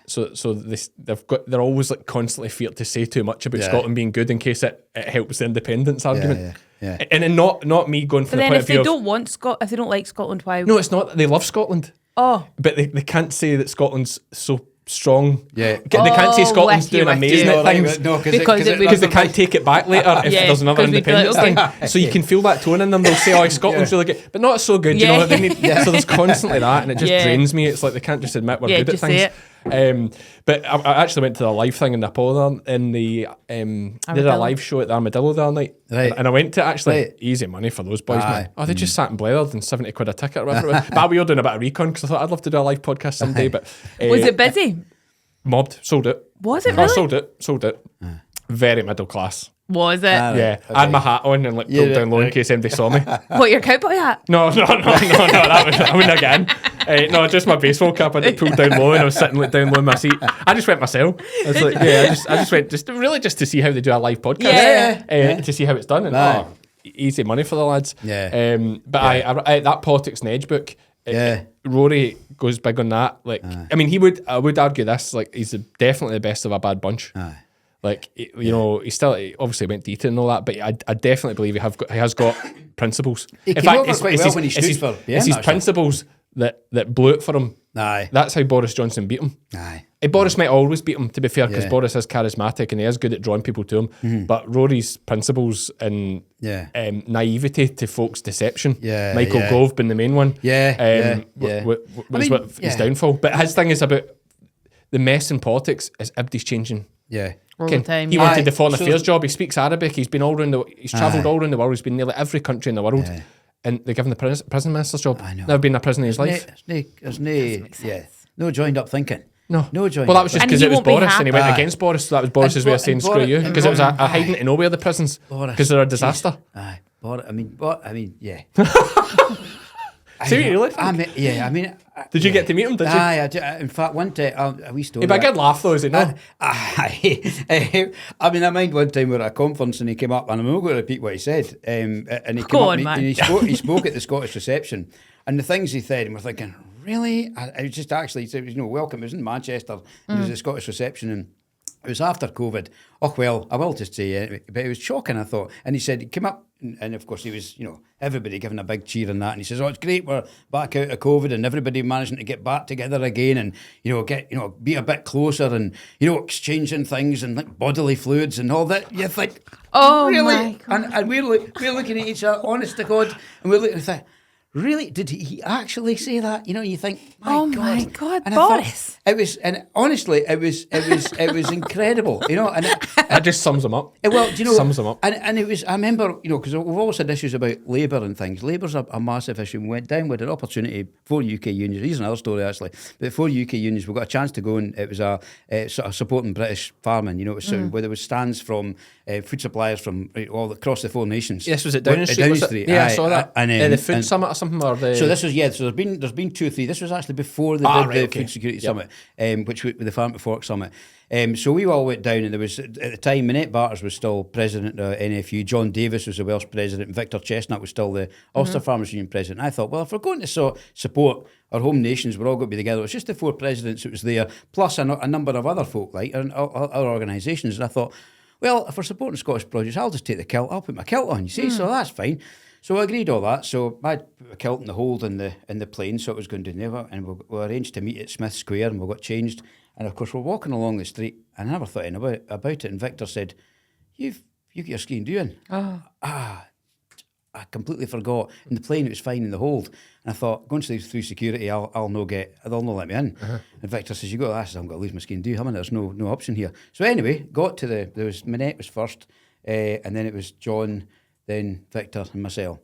So they're always like constantly feared to say too much about Scotland being good in case it helps the independence argument. yeah. And then not me going But from the then point if of they view of don't want if they don't like Scotland, why? no, it's not. They love Scotland, Oh, but they can't say that Scotland's so strong. Yeah. They can't say Oh, Scotland's with you, doing with amazing you. at things. No, Because it would- Because they can't take it back later if Yeah, there's another 'cause we'd be like, independence okay. thing. So you can feel that tone in them. They'll say, "Oh, Scotland's really good," but not so good. You Yeah. know, they need. So there's constantly that, and it just Yeah. drains me. It's like they can't just admit we're Yeah, good at just things. say But I actually went to the live thing in Nepal in the they did a Armadillo. live show at the Armadillo the other night, Right. and I went to actually Right. easy money for those boys. Aye. Man. Oh, they just sat and blathered and 70 quid a ticket or whatever. It was. But we were doing a bit of recon because I thought I'd love to do a live podcast someday. But was it busy? mobbed? Sold it. Was it Oh, really? sold it. Very middle class. Was it? Yeah, I had my hat on and like pulled down low in case anybody saw me. What, your cowboy hat? No, I wouldn't again. No, just my baseball cap. I did pulled down low and I was sitting like, down low in my seat. I just went myself. I was like, I just went just to see how they do a live podcast. Yeah. To see how it's done. And Right. easy money for the lads. Yeah. But I that Politics on the Edge book. Rory goes big on that. Like, I mean, I would argue this. Like, he's definitely the best of a bad bunch. Aye. Like, you know, he obviously went detail and all that, but I definitely believe he has got principles. He came over quite well when he stood for BM, It's his actually. principles that blew it for him. Aye. That's how Boris Johnson beat him. Aye. Boris might always beat him, to be fair, because Yeah. Boris is charismatic and he is good at drawing people to him. But Rory's principles and naivety to folks' deception. Yeah, Michael yeah. Gove being the main one. Yeah. Was I mean, what his downfall. But his thing is about the mess in politics is everybody's changing. Yeah. All the time. He yeah. wanted the foreign so- affairs job. He speaks Arabic. He's been all around he's travelled all around the world. He's been nearly every country in the world. Yeah. And they give him the prison minister's job. I know. Never been in a prison in his life. No joined up thinking. No joined Well, that up was just And because he it was won't be Boris and he went happy. against Boris. So that was Boris's way of saying screw you. Because it was a hiding to nowhere, the prisons. Because they're a disaster. Aye. I mean, yeah. See what you really think? Did you get to meet him? Did you? Aye, I did. In fact, one day, a wee story. But a good laugh though, is it not? I mind one time we were at a conference and he came up, and I'm not going to repeat what he said. And he came Go up on, and man. he spoke at the Scottish reception, and the things he said, and we're thinking, really? I was just actually, he said, welcome. It was in Manchester, and it was a Scottish reception, and it was after COVID. Oh, well, I will just say, anyway, but it was shocking, I thought. And he said, he came up, and of course he was, everybody giving a big cheer and that. And he says, oh, it's great, we're back out of COVID and everybody managing to get back together again and, be a bit closer and, exchanging things and like bodily fluids and all that. You think, Oh, really? my God. And we're looking at each other, honest to God, and we're looking and think, really? Did he actually say that? You think, my God, And I thought, Boris. it was, and honestly, it was incredible, and That just sums him up. well, do you know, Sums them up. And it was, I remember, because we've always had issues about Labour and things. Labour's a massive issue. We went down with an opportunity for UK unions. Here's another story, actually. But for UK unions, we got a chance to go, and it was a sort of supporting British farming, it was sort of, where there was stands from food suppliers from all across the 4 nations. Yes, was it Downing Street? Was it? Yeah, I saw that. And, the food summit or something, or the. So this was so there's been 2 or 3. This was actually before the Food Security Summit, which was the Farm to Fork Summit. So we all went down, and there was at the time Minette Barters was still president of NFU, John Davis was the Welsh president, and Victor Chestnut was still the Ulster Farmers Union president. And I thought, well, if we're going to support our home nations, we're all going to be together. It was just the 4 presidents that was there, plus a number of other folk, like and other organisations. And I thought, well, if we're supporting Scottish produce, I'll just take the kilt. I'll put my kilt on. You see, so that's fine. So I agreed all that. So I put a kilt in the hold in the plane, so it was going down there, and we arranged to meet at Smith Square, and we got changed. And of course, we're walking along the street, and I never thought anything about it. And Victor said, you got your skiing doing? I completely forgot. In the plane, it was fine in the hold. And I thought, going through security, they'll not let me in. And Victor says, you got that? I says, I'm going to lose my skiing do. There's no option here. So anyway, Minette was first, and then it was John, then Victor and myself.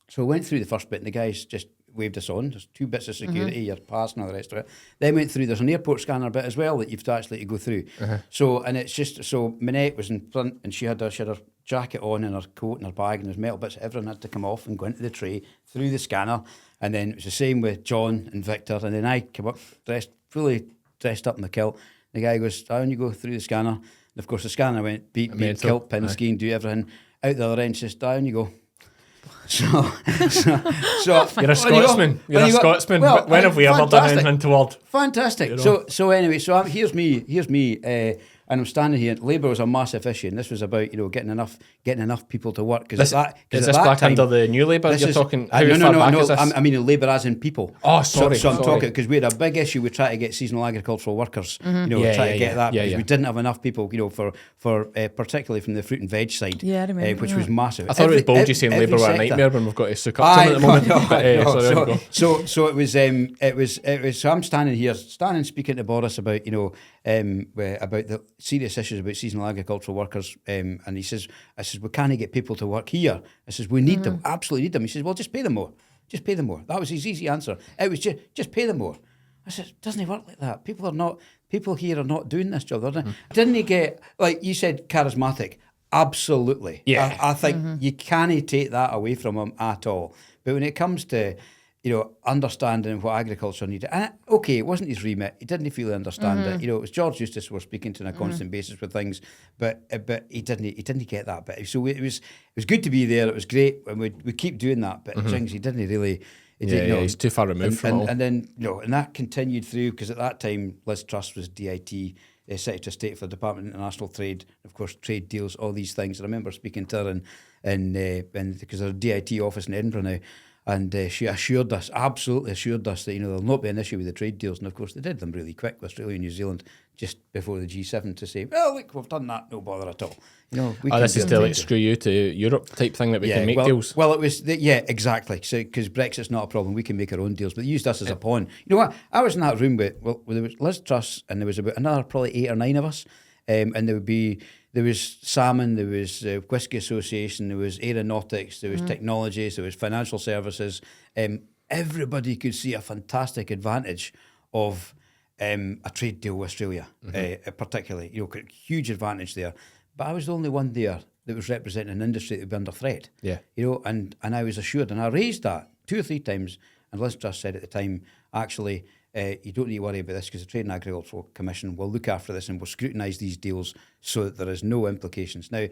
So we went through the first bit, and the guys just waved us on. There's 2 bits of security, your pass and all the rest of it. Then went through, there's an airport scanner bit as well that you've actually to go through. So, and it's just, so Minette was in front, and she had her jacket on and her coat and her bag, and there's metal bits, everyone had to come off and go into the tray, through the scanner. And then it was the same with John and Victor, and then I came up, fully dressed up in the kilt. The guy goes, down you go through the scanner. And of course the scanner went, beat, kilt, pin, skiing, do everything. Out the other end, says, down you go. So you're a Scotsman. You're a Scotsman. Well, when have we ever done anything toward? Fantastic. You know? So anyway, here's me, and I'm standing here. Labour was a massive issue, and this was about getting enough people to work. Is this back under the new Labour you're talking? No. I mean Labour as in people. Oh, sorry. So I'm talking because we had a big issue with trying to get seasonal agricultural workers. Trying to get that because we didn't have enough people. For particularly from the fruit and veg side. Yeah, I remember which was massive. I thought it was bold you saying Labour were a nightmare when we've got to soak up some at the moment. So it was. So I'm standing here, speaking to Boris about about the serious issues about seasonal agricultural workers, and I says, we can't get people to work here. I says, we need them, absolutely need them. He says, well, just pay them more. That was his easy answer. It was just pay them more. I said, doesn't it work like that? People here are not doing this job. Didn't he get, like you said, charismatic? Absolutely. Yeah. I think you can't take that away from him at all. But when it comes to understanding what agriculture needed. And it wasn't his remit. He didn't fully understand it. It was George Eustace we're speaking to on a constant basis with things, but he didn't get that bit. So it was good to be there. It was great, and we keep doing that. But things he didn't really. He's too far removed from it. And then and that continued through because at that time Liz Truss was DIT. Secretary of State for the Department of International Trade, of course, trade deals, all these things. And I remember speaking to her and because there's a DIT office in Edinburgh now. And she absolutely assured us that there'll not be an issue with the trade deals. And of course, they did them really quick with Australia and New Zealand just before the G7 to say, well, look, we've done that, no bother at all. This is still like screw you to Europe type thing that we can make deals. Well, it was, exactly. So because Brexit's not a problem, we can make our own deals. But they used us as a pawn. You know what? I was in that room with, there was Liz Truss, and there was about another probably 8 or 9 of us. And there was salmon, there was Whisky Association, there was aeronautics, there was technologies, there was financial services. Everybody could see a fantastic advantage of a trade deal with Australia, particularly. Huge advantage there. But I was the only one there that was representing an industry that would be under threat. Yeah. And I was assured, and I raised that 2 or 3 times, and Liz Truss said at the time, actually, you don't need to worry about this because the Trade and Agricultural Commission will look after this and will scrutinise these deals so that there is no implications. Now,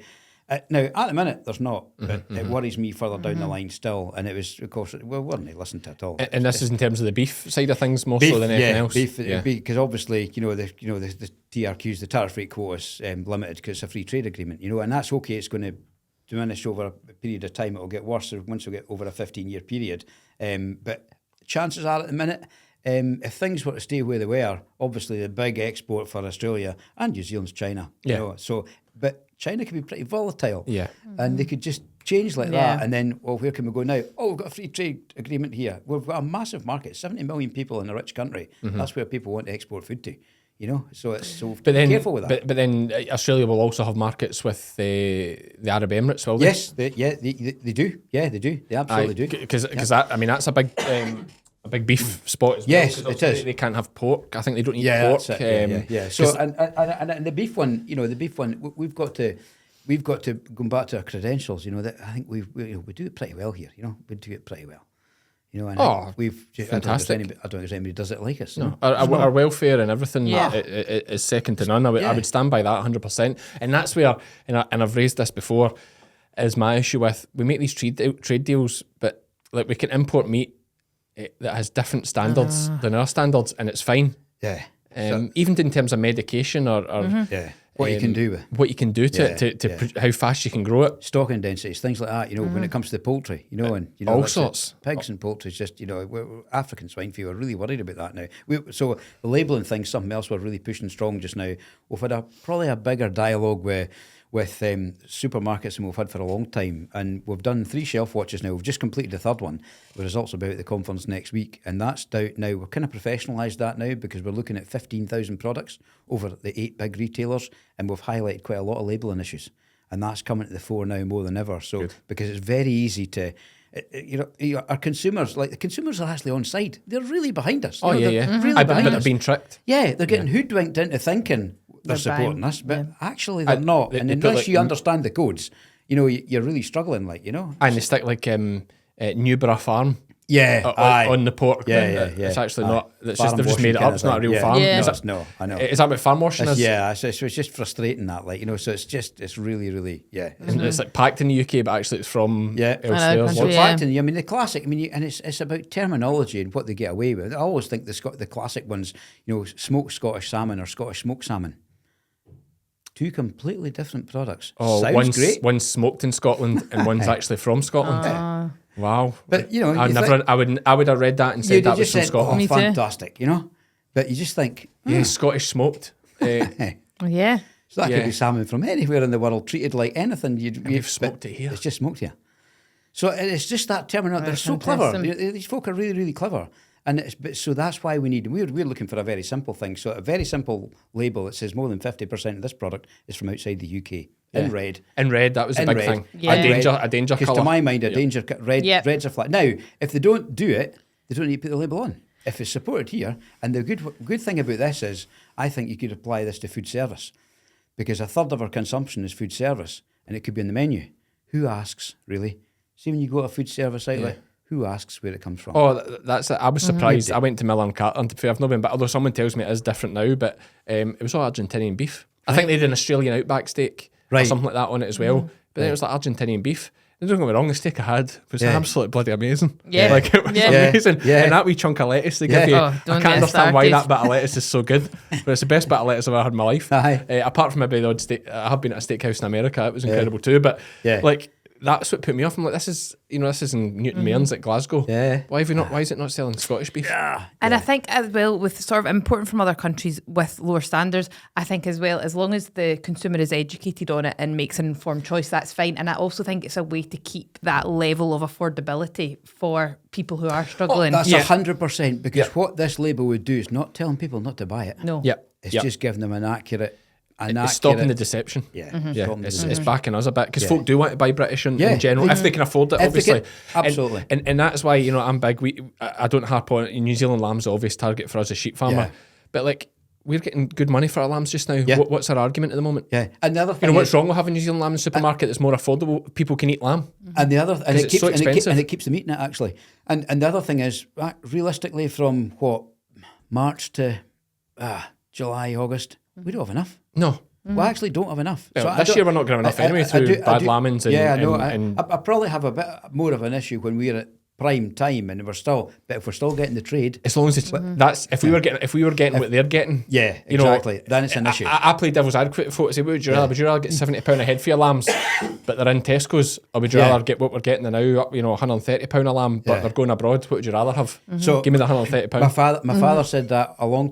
at the minute, there's not, but it worries me further down the line still. And it was, of course, we weren't listening to it at all. And this is in terms of the beef side of things more so than anything else? Beef, because obviously, the TRQs, the tariff rate quotas, limited because it's a free trade agreement, and that's okay. It's going to diminish over a period of time. It will get worse once we get over a 15-year period. But chances are at the minute, if things were to stay where they were, obviously the big export for Australia and New Zealand's China. But China can be pretty volatile. Yeah. And they could just change like that. And then, where can we go now? Oh, we've got a free trade agreement here. We've got a massive market, 70 million people in a rich country. That's where people want to export food to. So be careful with that. But then Australia will also have markets with the Arab Emirates, will they? Yes, they do. Yeah, they do. They absolutely do. Because that's a big... a big beef spot as well. Yes, it is. They can't have pork. I think they don't eat pork. That's it. So and the beef one, we've got to go back to our credentials. That I think we do it pretty well here. We do it pretty well. And we've fantastic. I don't think there's anybody does it like us. No, our welfare and everything is second to none. I would stand by that 100%. And that's where, and I've raised this before, is my issue with we make these trade deals, but like we can import meat that has different standards than our standards, and it's fine. Yeah. Even in terms of medication or what you can do with what you can do to how fast you can grow it, stocking densities, things like that. When it comes to the poultry, and all sorts, pigs and poultry. Is just African swine fever. We're really worried about that now. So the labelling thing's something else we're really pushing strong just now. We've had probably a bigger dialogue with with supermarkets, and we've had for a long time. And we've done 3 shelf watches now. We've just completed the 3rd one. The results will be out at the conference next week, and that's out now. We're kind of professionalised that now because we're looking at 15,000 products over the 8 big retailers, and we've highlighted quite a lot of labelling issues. And that's coming to the fore now more than ever. So because it's very easy to, our consumers, like the consumers are actually on side. They're really behind us. Oh, they're really But behind they're us. being tricked. Yeah, they're getting hoodwinked into thinking they're supporting us, but actually they're not. And unless you understand the codes, you're really struggling, And they stick like Newborough Farm. Yeah, on the pork. Yeah. It's actually not. It's Farm just they've just made it washing up. It's not a real kind of farm. thing. Yeah. Is No, I know. Is that what farm washing is? Yeah, it's just frustrating that, so it's really, really, It's like packed in the UK, but actually it's from elsewhere. country, Well, yeah. I mean, the classic. I mean, and it's about terminology and what they get away with. I always think the classic ones, smoked Scottish salmon or Scottish smoked salmon. 2 completely different products. Oh, Sounds great. one's smoked in Scotland and one's actually from Scotland. Wow. But I would have read that and said that was from Scotland. Me too. Fantastic, But you just think, Yeah, Scottish smoked. Yeah. so that Yeah. could be salmon from anywhere in the world, treated like anything. You've smoked it here. It's just smoked here. So it's just that terminology. They're so fantastic. clever. These folk are really, really clever. And so that's why we're looking for a very simple thing. So a very simple label that says more than 50% of this product is from outside the UK. In red. In red, that was the In big red. thing. Yeah. A danger Because colour. to my mind, a danger red. Yep. Red's a flag. Now, if they don't do it, they don't need to put the label on. If it's supported here, and the good thing about this is, I think you could apply this to food service, because 1/3 of our consumption is food service, and it could be in the menu. Who asks, really? See, when you go to a food service outlet, who asks where it comes from? Oh, that's it. I was surprised. I went to Miller and Carter. I've not been, but although someone tells me it is different now, but it was all Argentinian beef. I think they did an Australian Outback steak or something like that on it as well. But then it was like Argentinian beef. And don't get me wrong, the steak I had was absolutely bloody amazing. Yeah. Like it was amazing. Yeah. And that wee chunk of lettuce they give you, Oh, I don't can't get understand why started. that bit of lettuce is so good. But it's the best bit of lettuce I've ever had in my life. Aye. Apart from maybe the odd steak, I have been at a steakhouse in America. It was incredible too. But like that's what put me off. I'm like, this is in Newton Mearns at Glasgow. Yeah. Why is it not selling Scottish beef? And I think as well, with sort of importing from other countries with lower standards, I think as well, as long as the consumer is educated on it and makes an informed choice, that's fine. And I also think it's a way to keep that level of affordability for people who are struggling. That's 100%, because what this label would do is not telling people not to buy it. No. Yep. It's just giving them an accurate. It's stopping the deception. Yeah, Yeah, it's backing us a bit because folk do want to buy British in general if they can afford it, If they obviously. can, absolutely. And that's why I'm big. I don't harp on it. New Zealand lamb's the obvious target for us as sheep farmer, Yeah. but like we're getting good money for our lambs just now. Yeah. What's our argument at the moment? Yeah, and the other thing What's is, wrong with having New Zealand lamb in the supermarket that's more affordable? People can eat lamb. and the other, and it's so expensive. and it keeps them eating it actually. And the other thing is, realistically, from March to July, August, we don't have enough. No. We actually don't have enough. Well, I this year we're not going to have enough anyway through bad lambings and... Yeah, I know. and I probably have a bit more of an issue when we're at prime time, and but if we're still getting the trade, as long as it's if we were getting what they're getting, yeah, you know, exactly, then it's an issue. I play devil's advocate for it. Say, would you rather get £70 a head for your lambs, but they're in Tesco's, or would you rather get what we're getting now, £130 a lamb, but they're going abroad? What would you rather have? So give me the £130. My father said that a long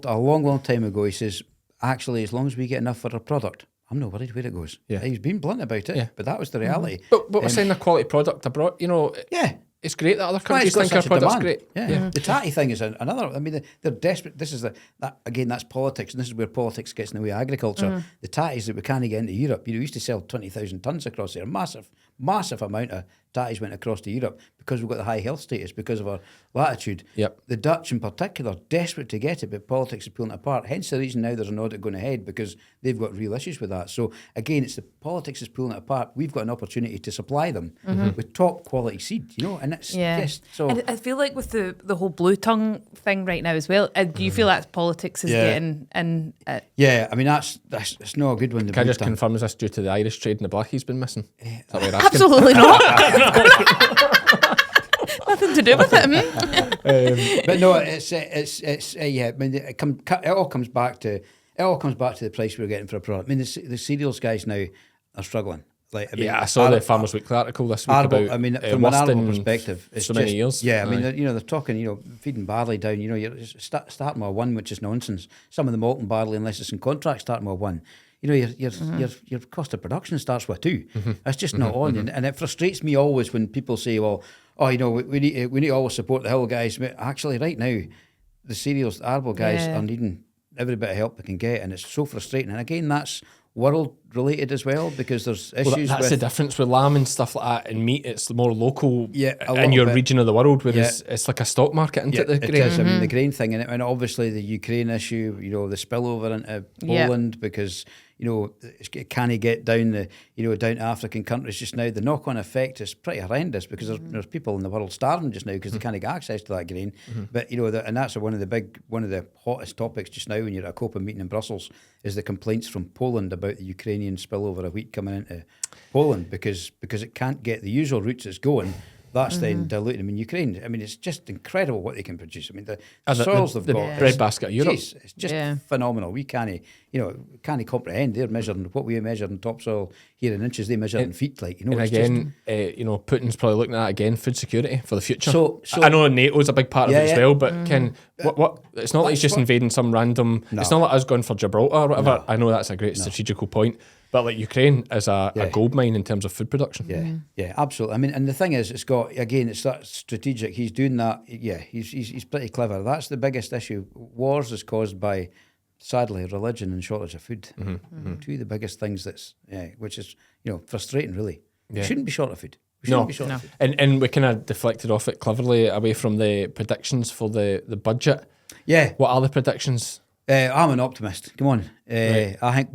time ago. He says, actually, as long as we get enough for our product, I'm not worried where it goes. Yeah. He's been blunt about it, Yeah. but that was the reality. But we're saying a quality product abroad, Yeah. it's great that other Why it's countries got think our such a product's demand. great. Yeah. The tatty thing is another. I mean, they're desperate. This is that's politics, and this is where politics gets in the way of agriculture. The tatties that we can't get into Europe. We used to sell 20,000 tons across there. Massive amount of tatties went across to Europe because we've got the high health status, because of our latitude. Yep. The Dutch in particular, desperate to get it, but politics is pulling it apart. Hence the reason now there's an audit going ahead, because they've got real issues with that. So again, it's the politics is pulling it apart. We've got an opportunity to supply them with top quality seed, and it's just so. And I feel like with the whole blue tongue thing right now as well, do you feel that politics is getting in? Yeah, I mean that's it's not a good one. Can I just confirm, is this due to the Irish trade and the blackies been missing? Is that what you're asking? Absolutely not. Nothing to do with it. But no, it's yeah. I mean, it all comes back to the price we're getting for a product. I mean, the cereals guys now are struggling. Like, I mean, I saw the Farmers Weekly article this week arable, about. I mean, from an arable perspective, it's so just, many years. Yeah, I mean, they're talking, feeding barley down. You're starting with 1, which is nonsense. Some of the malt and barley, unless it's in contract, starting with 1. you know, your cost of production starts with 2. That's just not on, and it frustrates me always when people say, well, oh, you know, we need to always support the hill guys. But actually, right now, the cereals, the arable guys are needing every bit of help they can get, and it's so frustrating. And again, that's world related as well, because there's issues. That's with the difference with lamb and stuff like that. And meat, it's more local a in your bit. region of the world, whereas it's like a stock market, isn't it? The It grain. is. I mean, the grain thing, and obviously the Ukraine issue, you know, the spillover into Poland, because, you know, it can't get down down to African countries just now. The knock-on effect is pretty horrendous, because there's people in the world starving just now because they can't get access to that grain. But, you know, and that's one of the hottest topics just now when you're at a COPA meeting in Brussels, is the complaints from Poland about the Ukrainian spillover of wheat coming into Poland, because it can't get the usual routes it's going. That's then diluted. I mean, Ukraine, I mean, it's just incredible what they can produce. I mean, the soils they've got. Breadbasket of Europe. Geez, it's just phenomenal. We can't comprehend. They're measuring what we measure in topsoil here in inches, they measure in feet. Like, you know, And again, Putin's probably looking at again food security for the future. So I know NATO's a big part of it as well, but what? It's not like he's just invading some random. No. It's not like us going for Gibraltar or whatever. No. I know that's a great strategical point. But like Ukraine is a gold mine in terms of food production. Yeah, absolutely. I mean, and the thing is, it's that strategic. He's doing that. Yeah, he's pretty clever. That's the biggest issue. Wars is caused by, sadly, religion and shortage of food. Two of the biggest things which is, you know, frustrating. Really, we shouldn't be short of food. Food. And we kind of deflected off it cleverly away from the predictions for the budget. Yeah. What are the predictions? I'm an optimist. Come on. Right. I think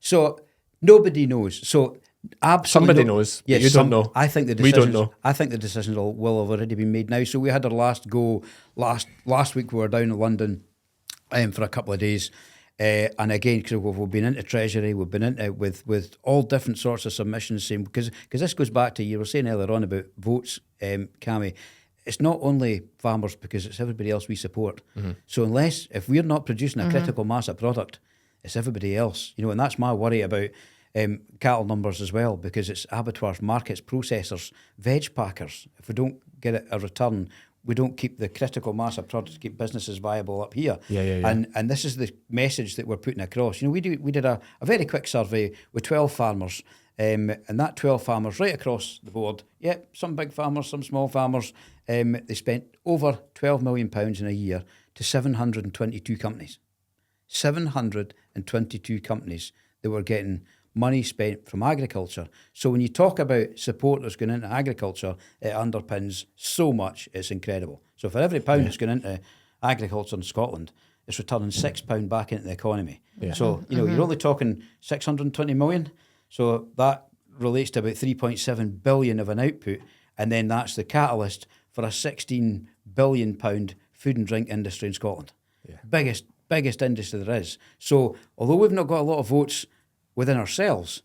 so nobody knows. So absolutely somebody knows. Yes, you don't know. I think we don't know. I think the decisions will have already been made now. So we had our last go last week. We were down in London for a couple of days, and again, because we've been into Treasury, we've been into with all different sorts of submissions. Same because this goes back to, you were saying earlier on about votes, Cammy. It's not only farmers, because it's everybody else we support. So if we're not producing a critical mass of product, it's everybody else. You know, and that's my worry about cattle numbers as well, because it's abattoirs, markets, processors, veg packers. If we don't get a return, we don't keep the critical mass of product to keep businesses viable up here. And this is the message that we're putting across. You know, we did a very quick survey with 12 farmers. And that 12 farmers right across the board, some big farmers, some small farmers, they spent over £12 million in a year to 722 companies. 722 companies that were getting money spent from agriculture. So when you talk about support that's going into agriculture, it underpins so much, it's incredible. So for every pound that's going into agriculture in Scotland, it's returning £6 back into the economy. So, you know, you're only talking 620 million. So that relates to about 3.7 billion of an output, and then that's the catalyst for a £16 billion food and drink industry in Scotland. Biggest industry there is. So although we've not got a lot of votes within ourselves,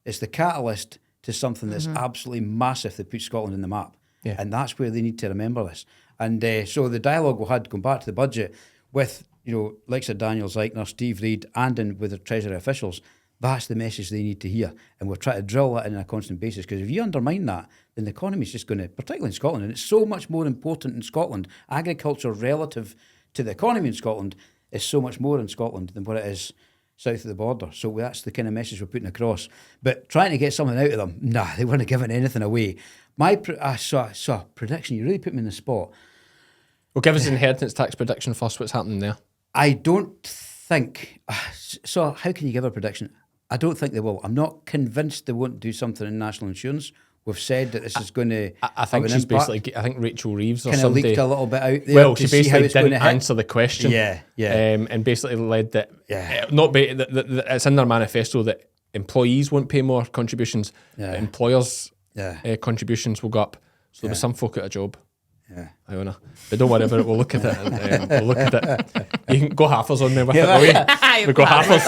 it's the catalyst to something that's absolutely massive that puts Scotland in the map. And that's where they need to remember this. And so the dialogue we had going back to the budget with, you know, like Sir Daniel Zeichner, Steve Reid, and with the Treasury officials, that's the message they need to hear. And we're trying to drill that in on a constant basis, because if you undermine that, then the economy's just going to, particularly in Scotland, and it's so much more important in Scotland, agriculture relative to the economy in Scotland is so much more in Scotland than what it is south of the border. So that's the kind of message we're putting across. But trying to get something out of them, they weren't giving anything away. I saw prediction, you really put me in the spot. Well, give us an inheritance tax prediction first. What's happening there? I don't think... So how can you give a prediction? I don't think they will. I'm not convinced they won't do something in national insurance. We've said that this is going to. I think she's basically. I think Rachel Reeves or kind somebody of leaked a little bit out there. Well, to she see how basically it's going didn't to hit. answer the question. And basically led that. It's in their manifesto that employees won't pay more contributions. Employers' contributions will go up. So there'll be some folk out of job. Iona. But don't worry about it. We'll look at it. And, we'll look at it. You can go halfers on me with it. We'll go halfers.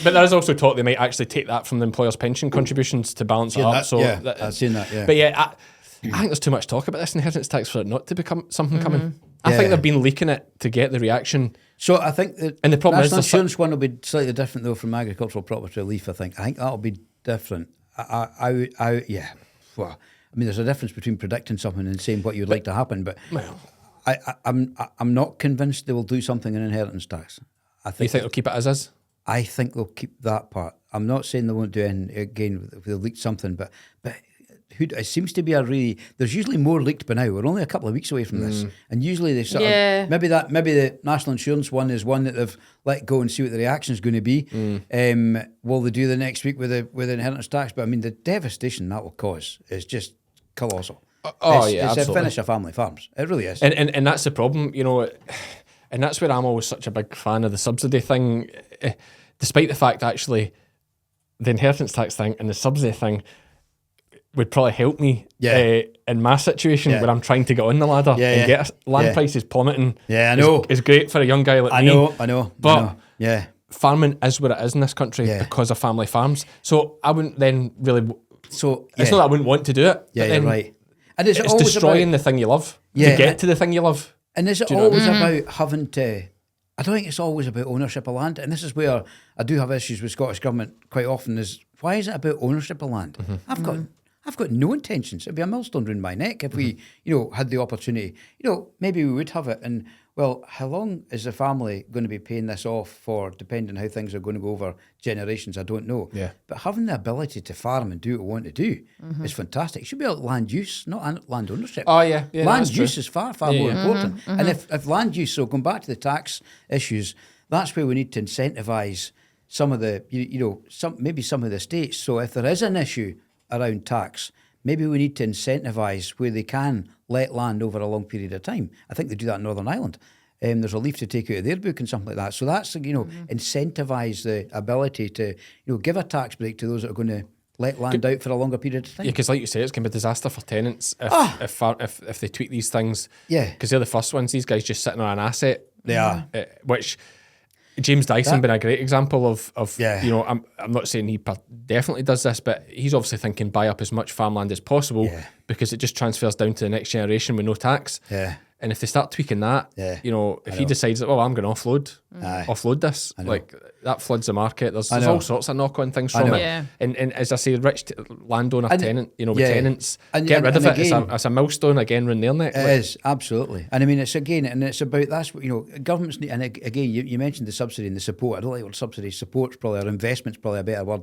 But there is also talk they might actually take that from the employer's pension contributions to balance it up. I've seen that. But I think there's too much talk about this inheritance tax for it not to become something coming. I think they've been leaking it to get the reaction. So I think the national insurance one will be slightly different though from agricultural property relief. I think that'll be different. Well, I mean, there's a difference between predicting something and saying what you'd like to happen, but I'm not convinced they will do something in inheritance tax. I You think they'll keep it as is? I think they'll keep that part. I'm not saying they won't do anything again if they leaked something, but it seems to be there's usually more leaked by now. We're only a couple of weeks away from this, and usually they sort of maybe the national insurance one is one that they've let go and see what the reaction is going to be. Will they do the next week with the inheritance tax? But I mean, the devastation that will cause is just colossal. It's absolutely. a finish of family farms. It really is. And that's the problem, and that's where I'm always such a big fan of the subsidy thing, despite the fact actually the inheritance tax thing and the subsidy thing would probably help me in my situation where I'm trying to get on the ladder and get land prices plummeting. Yeah, I know. It's great for a young guy like me. I know. But farming is what it is in this country because of family farms. So I wouldn't then really... So it's not that I wouldn't want to do it. Yeah, you're right. And it's destroying the thing you love to get to the thing you love. And is it always about having to... I don't think it's always about ownership of land. And this is where I do have issues with Scottish Government quite often is, why is it about ownership of land? I've got no intentions. It'd be a millstone round my neck if we, had the opportunity. Maybe we would have it. And, well, how long is the family going to be paying this off for, depending how things are going to go over generations? I don't know. Yeah. But having the ability to farm and do what we want to do is fantastic. It should be about land use, not land ownership. Oh, yeah. Land use is far, far more important. And if land use, so going back to the tax issues, that's where we need to incentivise some of the, maybe some of the states. So if there is an issue around tax, maybe we need to incentivise where they can let land over a long period of time. I think they do that in Northern Ireland. There's a leaf to take out of their book and something like that. So that's, incentivise the ability to, give a tax break to those that are going to let land out for a longer period of time. Yeah, because like you say, it's going to be a disaster for tenants if they tweak these things. Yeah. Because they're the first ones. These guys just sitting on an asset. They are. Which... James Dyson been a great example of I'm not saying he definitely does this, but he's obviously thinking buy up as much farmland as possible because it just transfers down to the next generation with no tax. Yeah. And if they start tweaking that, if he decides that, I'm going to offload this, like that floods the market. There's all sorts of knock-on things from it. Yeah. And as I say, rich landowner tenant, with tenants, get rid of it. Again, it's a millstone again round their neck. It is, absolutely. And I mean, it's about, that's what, governments need, and again, you mentioned the subsidy and the support. I don't like what subsidy, support's probably, or investment's probably a better word,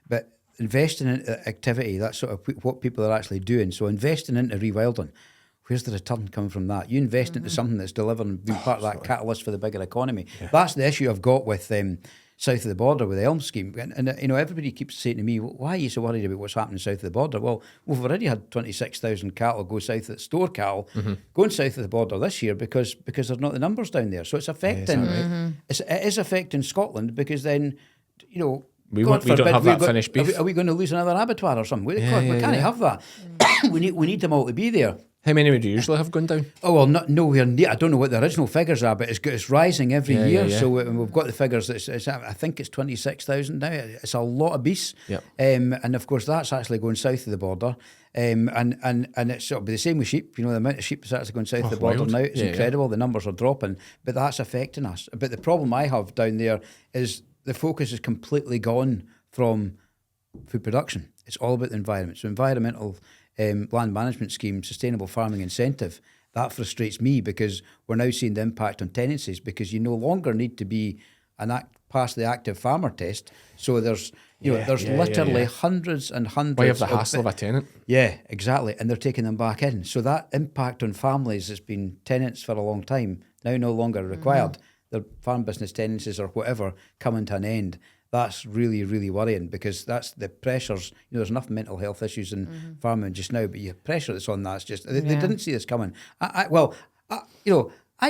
but investing in activity, that's sort of what people are actually doing. So investing into rewilding, where's the return coming from that? You invest into something that's delivering, being part of that catalyst for the bigger economy. Yeah. That's the issue I've got with south of the border with the Elm scheme. And everybody keeps saying to me, why are you so worried about what's happening south of the border? Well, we've already had 26,000 cattle go south, store cattle, going south of the border this year because there's not the numbers down there. So it's affecting, it is affecting Scotland because then, we don't have that finished beef. Are we going to lose another abattoir or something? We can't have that. we need them all to be there. How many would you usually have gone down? Oh, well, nowhere near. I don't know what the original figures are, but it's rising every year. Yeah. So we've got the figures. I think it's 26,000 now. It's a lot of beasts. Yep. And of course, that's actually going south of the border. And it's sort of the same with sheep. The amount of sheep that's actually going south of the border now is incredible. The numbers are dropping, but that's affecting us. But the problem I have down there is the focus is completely gone from food production. It's all about the environment. So environmental land management scheme, sustainable farming incentive, that frustrates me because we're now seeing the impact on tenancies because you no longer need to be pass the active farmer test. So there's literally hundreds and hundreds. Why have the hassle of a tenant? Yeah, exactly. And they're taking them back in. So that impact on families that's been tenants for a long time, now no longer required. Their farm business tenancies or whatever coming to an end. That's really, really worrying because that's the pressures. There's enough mental health issues in farming just now, but the pressure that's on that's just, they didn't see this coming. I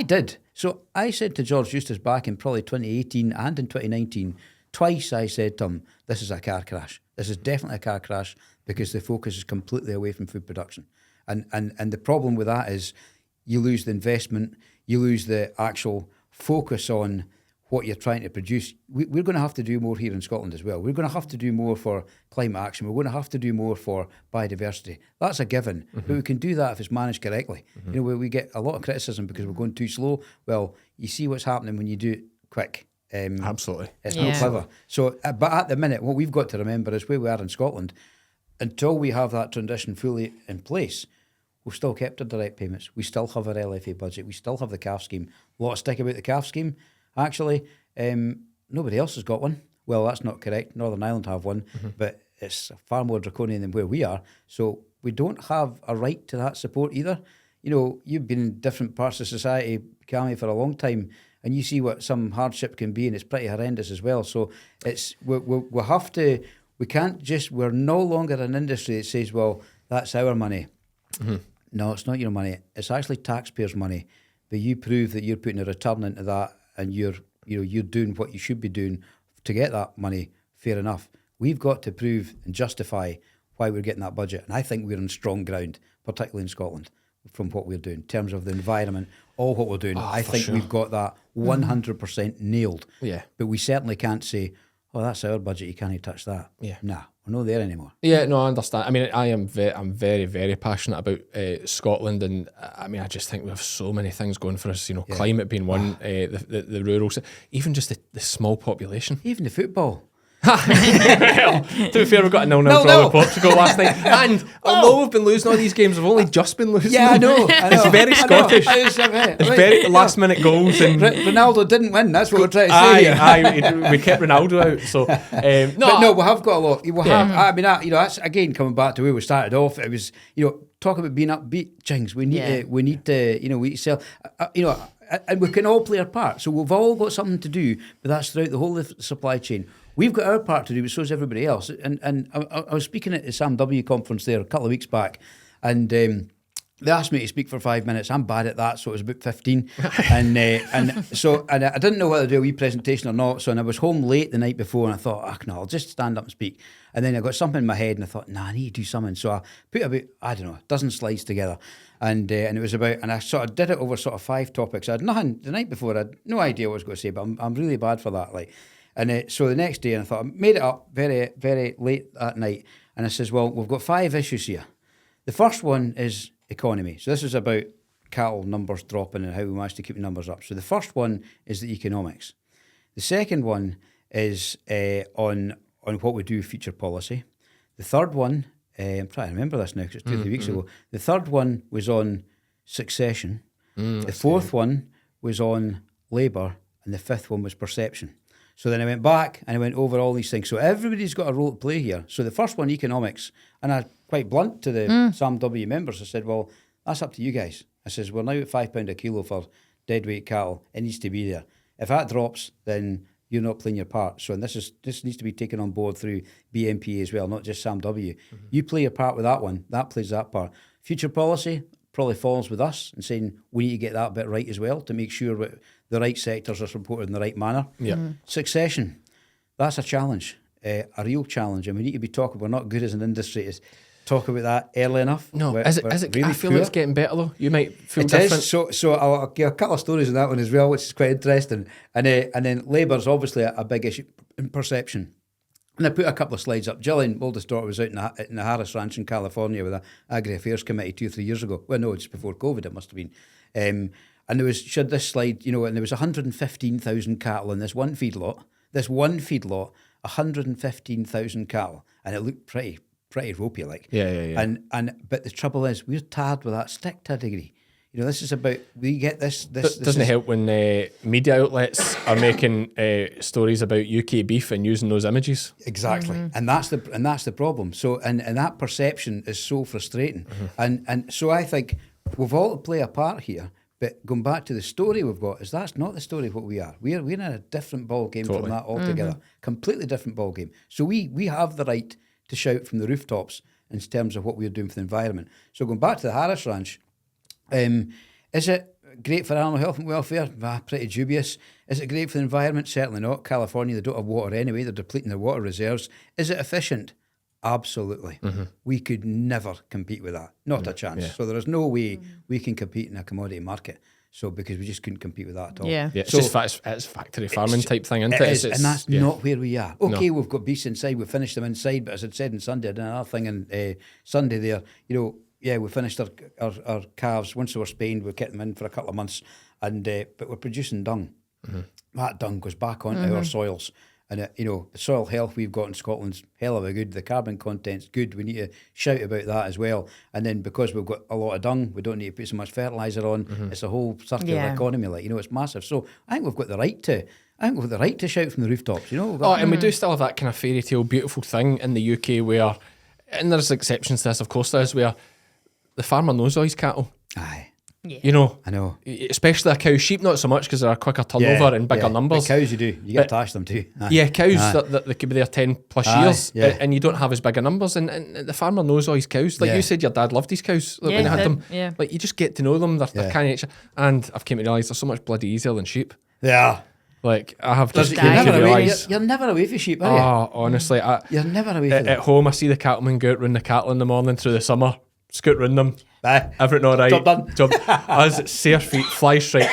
did. So I said to George Eustace back in probably 2018 and in 2019, twice I said to him, this is a car crash. This is definitely a car crash because the focus is completely away from food production. And the problem with that is you lose the investment, you lose the actual focus on what you're trying to produce. We're going to have to do more here in Scotland as well. We're going to have to do more for climate action. We're going to have to do more for biodiversity. That's a given, but we can do that if it's managed correctly. We get a lot of criticism because we're going too slow. Well, you see what's happening when you do it quick. Absolutely. It's not clever. So, but at the minute, what we've got to remember is where we are in Scotland, until we have that transition fully in place, we've still kept our direct payments. We still have our LFA budget. We still have the CAF scheme. A lot of stick about the CAF scheme. Actually, Nobody else has got one. Well, that's not correct. Northern Ireland have one, but it's far more draconian than where we are. So we don't have a right to that support either. You know, you've been in different parts of society, Cammy, for a long time, and you see what some hardship can be, and it's pretty horrendous as well. So it's we have to. We can't just. We're no longer an industry that says, "Well, that's our money." No, it's not your money. It's actually taxpayers' money. But you prove that you're putting a return into that, and you're doing what you should be doing to get that money. Fair enough. We've got to prove and justify why we're getting that budget, and I think we're on strong ground, particularly in Scotland, from what we're doing in terms of the environment, all what we're doing. I think we've got that 100% nailed. Yeah. But we certainly can't say, "Oh, that's our budget. You can't touch that." Yeah. Nah, we're not there anymore. Yeah, no, I understand. I mean, I'm very, very passionate about Scotland, and I mean, I just think we have so many things going for us. You know, climate being one, the rural, even just the small population, Even the football. Well, to be fair, we've got a 0-0 draw with Portugal last night, and although we've been losing all these games, we've only just been losing. Yeah, I know. It's very Scottish. It's very last minute goals, and Ronaldo didn't win. That's what we're trying to say here. we kept Ronaldo out. So no, we have got a lot. We have. I mean, that's again coming back to where we started off. It was, talk about being upbeat. Jings, we need to sell. And we can all play our part. So we've all got something to do, but that's throughout the whole of the supply chain. We've got our part to do, but so does everybody else. And I was speaking at the Sam W conference there a couple of weeks back, and they asked me to speak for 5 minutes. I'm bad at that, so it was about 15. and I didn't know whether to do a wee presentation or not, so I was home late the night before, and I thought, no, I'll just stand up and speak. And then I got something in my head, and I thought, I need to do something. So I put about, a dozen slides together. And it was about, and I sort of did it over sort of 5 topics. I had nothing, the night before, I had no idea what I was going to say, but I'm really bad for that. And so the next day, and I thought, I made it up very, very late that night. And I says, well, we've got 5 issues here. The first one is economy. So this is about cattle numbers dropping and how we manage to keep the numbers up. So the first one is the economics. The second one is on what we do with future policy. The third one, I'm trying to remember this now because it's 2 or 3 weeks ago. The third one was on succession. The fourth one was on labour, and the fifth one was perception. So then I went back and I went over all these things. So everybody's got a role to play here. So the first one, economics, and I quite blunt to the Sam W members. I said, well, that's up to you guys. I says, we're now at £5 a kilo for deadweight cattle. It needs to be there. If that drops, then you're not playing your part. So and this needs to be taken on board through BMP as well, not just Sam W. You play your part with that one. That plays that part. Future policy probably falls with us and saying we need to get that bit right as well to make sure that the right sectors are supported in the right manner. Succession, that's a challenge, a real challenge, and we need to be talking. We're not good as an industry to talk about that early enough. No, is it? Really I feel poor. it's getting better though. You might feel It different. is. So I'll give a couple of stories on that one as well, which is quite interesting. And then labour's obviously a big issue in perception. And I put a couple of slides up. Gillian, oldest daughter, was out in the Harris Ranch in California with the Agri Affairs Committee 2 or 3 years ago. Well, no, just before COVID it must have been. And she had this slide, and there was 115,000 cattle in this one feedlot. 115,000 cattle. And it looked pretty ropey like. Yeah. But the trouble is, we're tarred with that stick to a degree. This is about, we get this Doesn't it help when media outlets are making stories about UK beef and using those images? Exactly, and that's the problem. So and that perception is so frustrating, and so I think we've all to play a part here. But going back to the story we've got, is that's not the story of what we are. We're in a different ball game from that altogether, completely different ball game. So we have the right to shout from the rooftops in terms of what we're doing for the environment. So going back to the Harris Ranch. Is it great for animal health and welfare? Pretty dubious. Is it great for the environment? Certainly not. California, they don't have water anyway. They're depleting their water reserves. Is it efficient? Absolutely. We could never compete with that. Not a chance. Yeah. So there is no way we can compete in a commodity market. So because we just couldn't compete with that at all. Yeah, it's just it's factory farming type thing, isn't it? It is, and that's not where we are. Okay, we've got beasts inside. We've finished them inside. But as I'd said on Sunday, I did another thing on Sunday there, yeah, we finished our calves. Once they were spayed, we kept them in for a couple of months, and but we're producing dung. That dung goes back onto our soils, and the soil health we've got in Scotland's hell of a good. The carbon content's good. We need to shout about that as well. And then because we've got a lot of dung, we don't need to put so much fertiliser on. It's a whole circular economy, it's massive. So I think we've got the right to I think we've got the right to shout from the rooftops, you know. We've Oh, got, and we do still have that kind of fairy tale beautiful thing in the UK where, and there's exceptions to this, of course there is, where the farmer knows all his cattle. aye, Yeah. You know, I know. especially a cow. Sheep not so much because they're a quicker turnover and bigger numbers. But cows you do. You get attached to them too. Aye. Yeah, cows Aye. that they could be there 10 plus Aye, years, yeah. and you don't have as big a numbers, and the farmer knows all his cows. Like Yeah. you said, your dad loved his cows like, Yeah, when you he had did, them. yeah. Like you just get to know them. They're Yeah. kind of nature. And I've came to realise they're so much bloody easier than sheep. Yeah. Like I have just You're came to Never away, realise. you're never away from sheep, are you? Oh, honestly, You're never away from at them. home I see the cattlemen go out round the cattle in the morning through the summer, scoot round them. Aye. Everything all right. Job done. Us, sore feet, fly strike,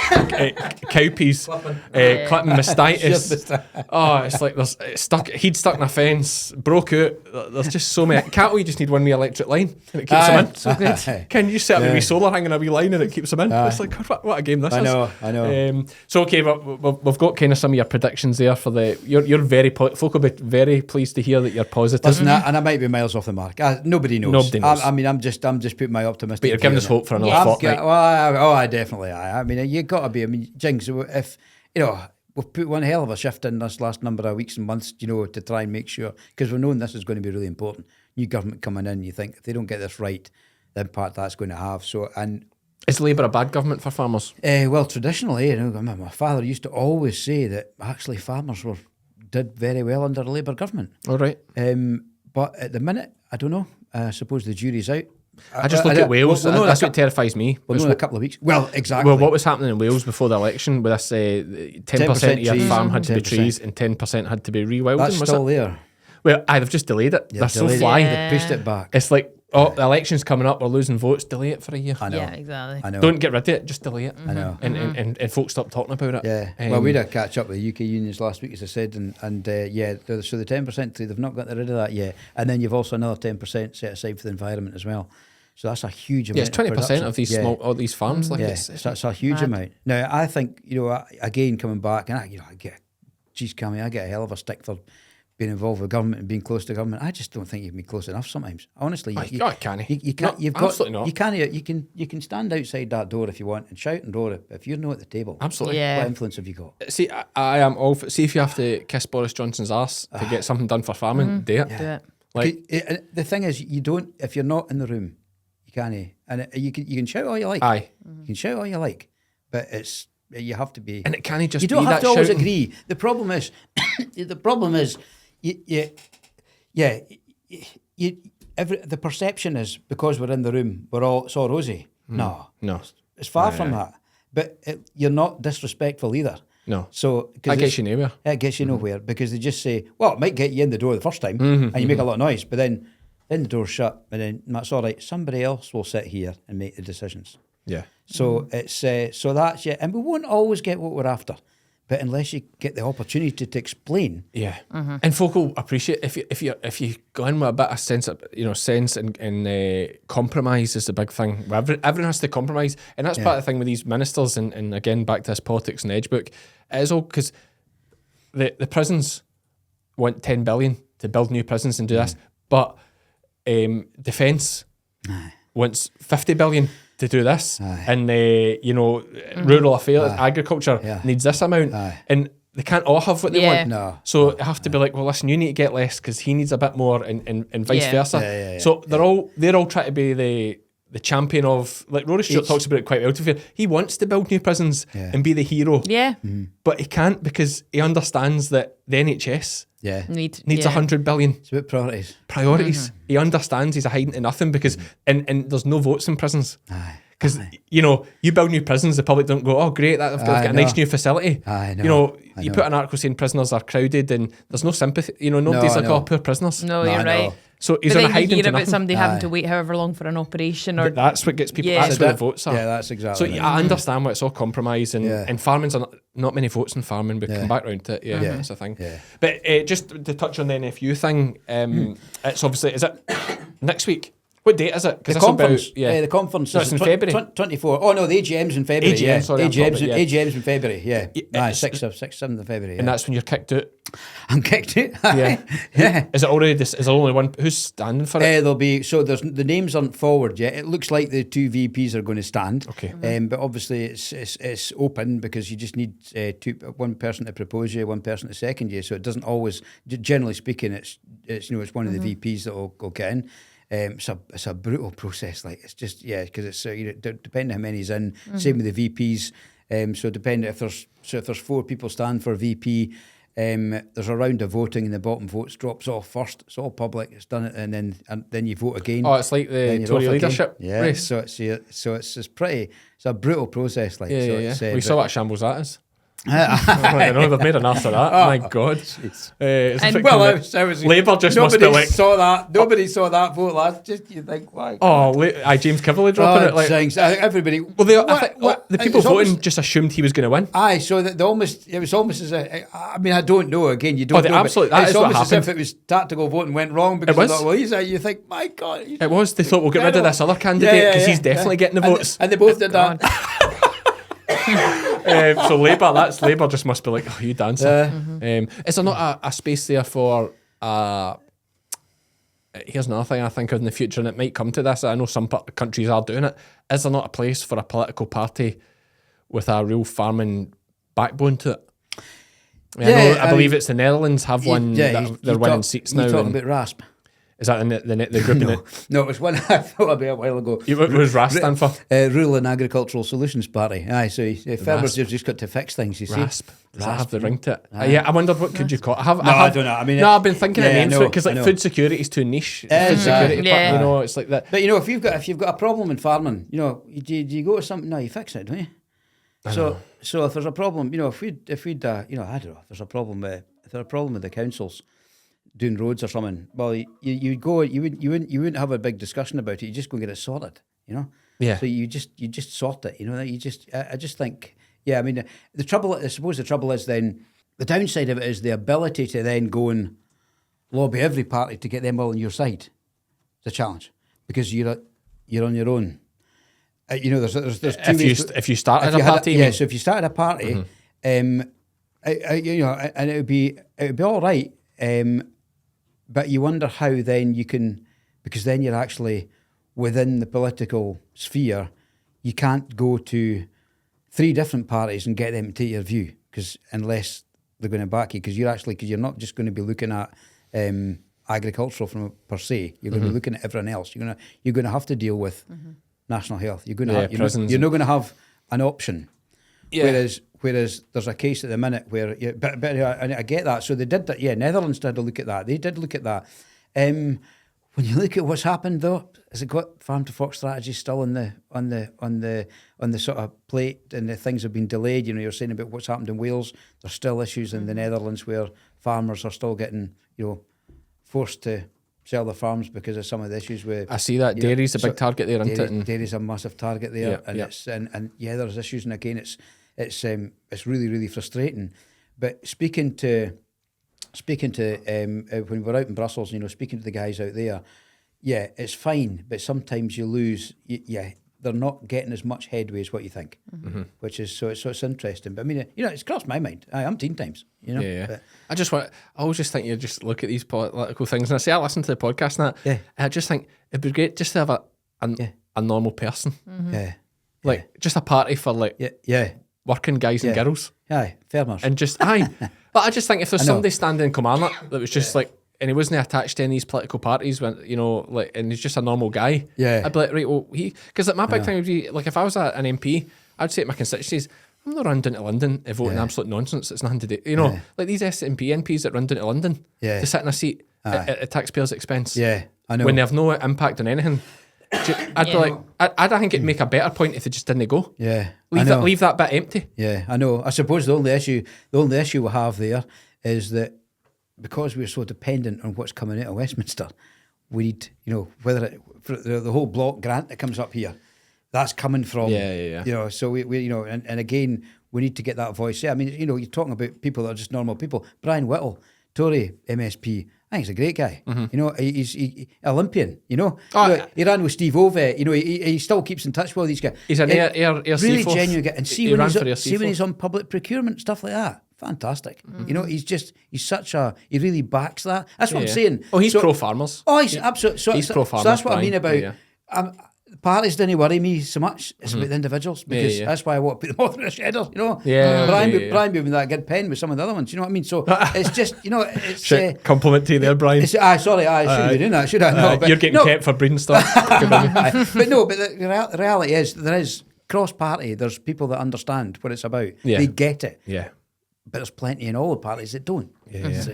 cowpeas, clipping mastitis. Oh, it's like there's it's stuck. He'd stuck in a fence, broke out. There's just so many cattle. You just need one wee electric line, and it keeps them in. So good. Can you set up a Yeah. wee solar hanging a wee line and it keeps them in? Aye. It's like what a game this I is. know, I know. So okay, we've got kind of some of your predictions there for the. You're very folk will be very pleased to hear that you're positive. Listen, and I might be miles off the mark. Nobody knows. Nobody knows. I mean, I'm just putting my optimistic. But you're giving view us on it. hope for another Yes. fortnight. I definitely. I mean, you got to be. I mean, Jinx, if you know, we've put one hell of a shift in this last number of weeks and months, you know, to try and make sure, because we're knowing this is going to be really important. New government coming in, you think if they don't get this right, the impact that's going to have. So, and Is Labour a bad government for farmers? well, traditionally, you know, my father used to always say that actually farmers did very well under the Labour government. All right. But at the minute, I don't know. I suppose the jury's out. I just look at Wales. We'll know That's in a what terrifies me. We'll know in a couple of weeks. Well, exactly. Well, what was happening in Wales before the election with this 10% of your trees. farm had to be 10%. trees and 10% had to be rewilding, That's was still it? there. Well, they've just delayed it. They're so Delayed it. flying. Yeah. They pushed it back. It's like, oh, the election's coming up, we're losing votes, delay it for a year. I know. Yeah, exactly. I know. Don't get rid of it, just delay it. I know. And folks stop talking about it. Yeah. Well, we had a catch up with the UK unions last week, as I said, and yeah, so the 10% tree, they've not got rid of that yet. And then you've also another 10% set aside for the environment as well. So that's a huge amount. Yeah, it's 20% production. of these all these farms. Like Yeah, it's it's a huge mad. amount. Now, I think, you know, again, coming back, and I get, geez, Cammy, I get a hell of a stick for being involved with government and being close to government. I just don't think you can be close enough sometimes. Honestly, can't. you can't. No, You've got. absolutely not. You can't. You can stand outside that door if you want and shout and roar if you're not at the table. Absolutely. Yeah. What influence have you got? See, I am all for, see if you have to kiss Boris Johnson's arse to get something done for farming, do it. Do it. Like, The thing is, you don't. If you're not in the room, you can't. And you can shout all you like. aye. You can shout all you like, but you have to be. And it can't just You be don't have that to always shouting. agree. The problem is, the perception is because we're in the room, it's all rosy. No, No. it's far from that. But you're not disrespectful either. No. So 'cause That gets it's- you nowhere. It gets you nowhere because they just say, well, it might get you in the door the first time and you make a lot of noise, but then the door's shut and then that's all right. Somebody else will sit here and make the decisions. Yeah. So it's so that's and we won't always get what we're after, but unless you get the opportunity to explain. Yeah, and folk will appreciate if you go in with a bit of sense and compromise is the big thing. Everyone has to compromise, and that's part of the thing with these ministers. And again, back to this politics and edge book, it is all because the prisons want 10 billion to build new prisons and do this, but defence wants 50 billion to do this, and rural affairs, agriculture needs this amount, and they can't all have what they want. No. So it have to be like, well, listen, you need to get less because he needs a bit more, and vice versa. Yeah. So they're all trying to be the champion of, like Rory Stewart talks about it quite well. To be fair, he wants to build new prisons and be the hero, Yeah. but he can't because he understands that the NHS needs 100 billion. It's about priorities. He understands he's a hiding to nothing because and there's no votes in prisons. Because you build new prisons, the public don't go, oh great, they've got a nice new facility. I know. You put an article saying prisoners are crowded and there's no sympathy. Nobody's like, oh, poor prisoners. No, No, you're I right. know. So he's But on a then you hiding hear to about nothing. somebody having to wait however long for an operation, or That's what gets people. Yeah. That's where the votes are. Yeah, that's exactly. So right. I understand why it's all compromise and farming's not many votes in farming, but come back round to it. Yeah, that's a thing. Yeah. But just to touch on the NFU thing, it's obviously, is it next week? What date is it? The conference. The conference. No, it's in February. 24. Oh no, the AGM's in February. AGM, sorry, AGM's in February. Yeah. Yeah, 6th, 7th of February. And that's when you're kicked out. I'm kicked out. Yeah. Yeah. Is it already? Is there only one? Who's standing for it? There'll be the names aren't forward yet. It looks like the 2 VPs are going to stand. Okay. But obviously it's open because you just need one person to propose you, one person to second you. So it doesn't always. Generally speaking, it's one of the VPs that will get in. It's a brutal process. Like it's just because it's depending how many's in. Same with the VPs. So depending if there's 4 people stand for VP. There's a round of voting and the bottom votes drops off first. It's all public. It's done it, and then you vote again. Oh, it's like the Tory leadership race. So it's a brutal process. Like we saw what shambles that is. I know they've made an ass of that. My God. Labour just must be like. Nobody saw that vote last. Just you think why? James Kivley dropping it. Like I think everybody. Well, the people voting just assumed he was going to win. Aye, so that it was almost as I mean, I don't know. Again, you don't know. Absolutely, that is what happened. It's almost as if it was tactical voting went wrong because they thought, well, he's you think, my God. It was. They thought we'll get rid of this other candidate because he's definitely getting the votes. And they both did that. So Labour just must be like, oh, you dancing. Is there not a space there for here's another thing I think of in the future, and it might come to this, I know some countries are doing it, is there not a place for a political party with a real farming backbone to it? I believe it's the Netherlands have one that they're winning seats now. You're talking about RASP. Is that the group in it? No, it was one I thought about a while ago. What does RASP stand for? Rural and Agricultural Solutions Party. Aye, so farmers have just got to fix things, you see. RASP. Does that have the ring to it? I wondered what could you call it. I don't know. I mean, I've been thinking of names for it because food security is too niche. Food security, it's like that. But if you've got a problem in farming, do you go to something? No, you fix it, don't you? So if there's a problem, if we'd I don't know, if there's a problem with the councils doing roads or something, well, you wouldn't have a big discussion about it. You just go and get it sorted, Yeah. So you just sort it, I just think, I mean, the trouble is then the downside of it is the ability to then go and lobby every party to get them all on your side. It's a challenge because you're on your own. There's two ways. If you started a party, so if you started a party, and it would be all right. But you wonder how then you can, because then you're actually within the political sphere. You can't go to 3 different parties and get them to take your view, because unless they're going to back you, because you're not just going to be looking at agricultural per se. You're going to be looking at everyone else. You're going to have to deal with national health. You're not going to have an option. Yeah. Whereas there's a case at the minute where, but I get that. So they did that. Yeah, Netherlands did a look at that. They did look at that. When you look at what's happened though, has it got farm to fork strategy still on the sort of plate, and the things have been delayed? You're saying about what's happened in Wales. There's still issues in the Netherlands where farmers are still getting forced to sell their farms because of some of the issues with. I see that dairy's a big target there, isn't it? Dairy's a massive target there, and there's issues, and again it's really, really frustrating. But speaking to when we're out in Brussels, speaking to the guys out there, it's fine, but sometimes you lose. They're not getting as much headway as what you think, which is so it's interesting. But I mean, it's crossed my mind. I'm teen times, But I always just think you just look at these political things, and I listen to the podcast and that. Yeah. I just think it'd be great just to have a normal person, just a party for working guys and girls. Aye, farmers. And just, but I just think if there's somebody standing in Kilmarnock that was just like, and he wasn't attached to any of these political parties, and he's just a normal guy, I'd be like, right, well, because my big thing would be, like, if I was an MP, I'd say to my constituencies, I'm not running down to London voting absolute nonsense. It's nothing to do, like these SNP MPs that run down to London to sit in a seat at taxpayers' expense. Yeah, I know. When they have no impact on anything. I'd be like, I think it'd make a better point if they just didn't go. Yeah, leave that bit empty. Yeah, I know. I suppose the only issue we have there is that because we're so dependent on what's coming out of Westminster, we need, whether for the whole block grant that comes up here, that's coming from. So we and again, we need to get that voice. Yeah, I mean, you're talking about people that are just normal people. Brian Whittle, Tory MSP. I think he's a great guy. You know, he's Olympian. You know, Oh, he ran with Steve Ovett. You know, he still keeps in touch with all these guys. He's an air really Seaforth. genuine guy. And see He when ran he's for Air see when Seaforth. he's on public procurement stuff like that. Fantastic. You know, he's such a, he really backs that. That's what I'm saying. Oh, he's pro farmers. Oh, he's absolutely. he's So pro-farmers, that's what I Brian. mean about. Yeah. Parties didn't worry me so much. It's about the individuals because yeah. that's why I want to put them all through the shedder. You know, Yeah, Brian, okay, yeah. Brian moving that good pen with some of the other ones. You know what I mean? So it's just, you know, it's. Shit, compliment to you there, Brian. Sorry, I shouldn't be doing that, should I? No, but You're getting no, kept for breeding stuff. Good on you. but no, but the reality is there is cross-party. There's people that understand what it's about. Yeah. They get it. Yeah. But there's plenty in all the parties that don't. Yeah. It's,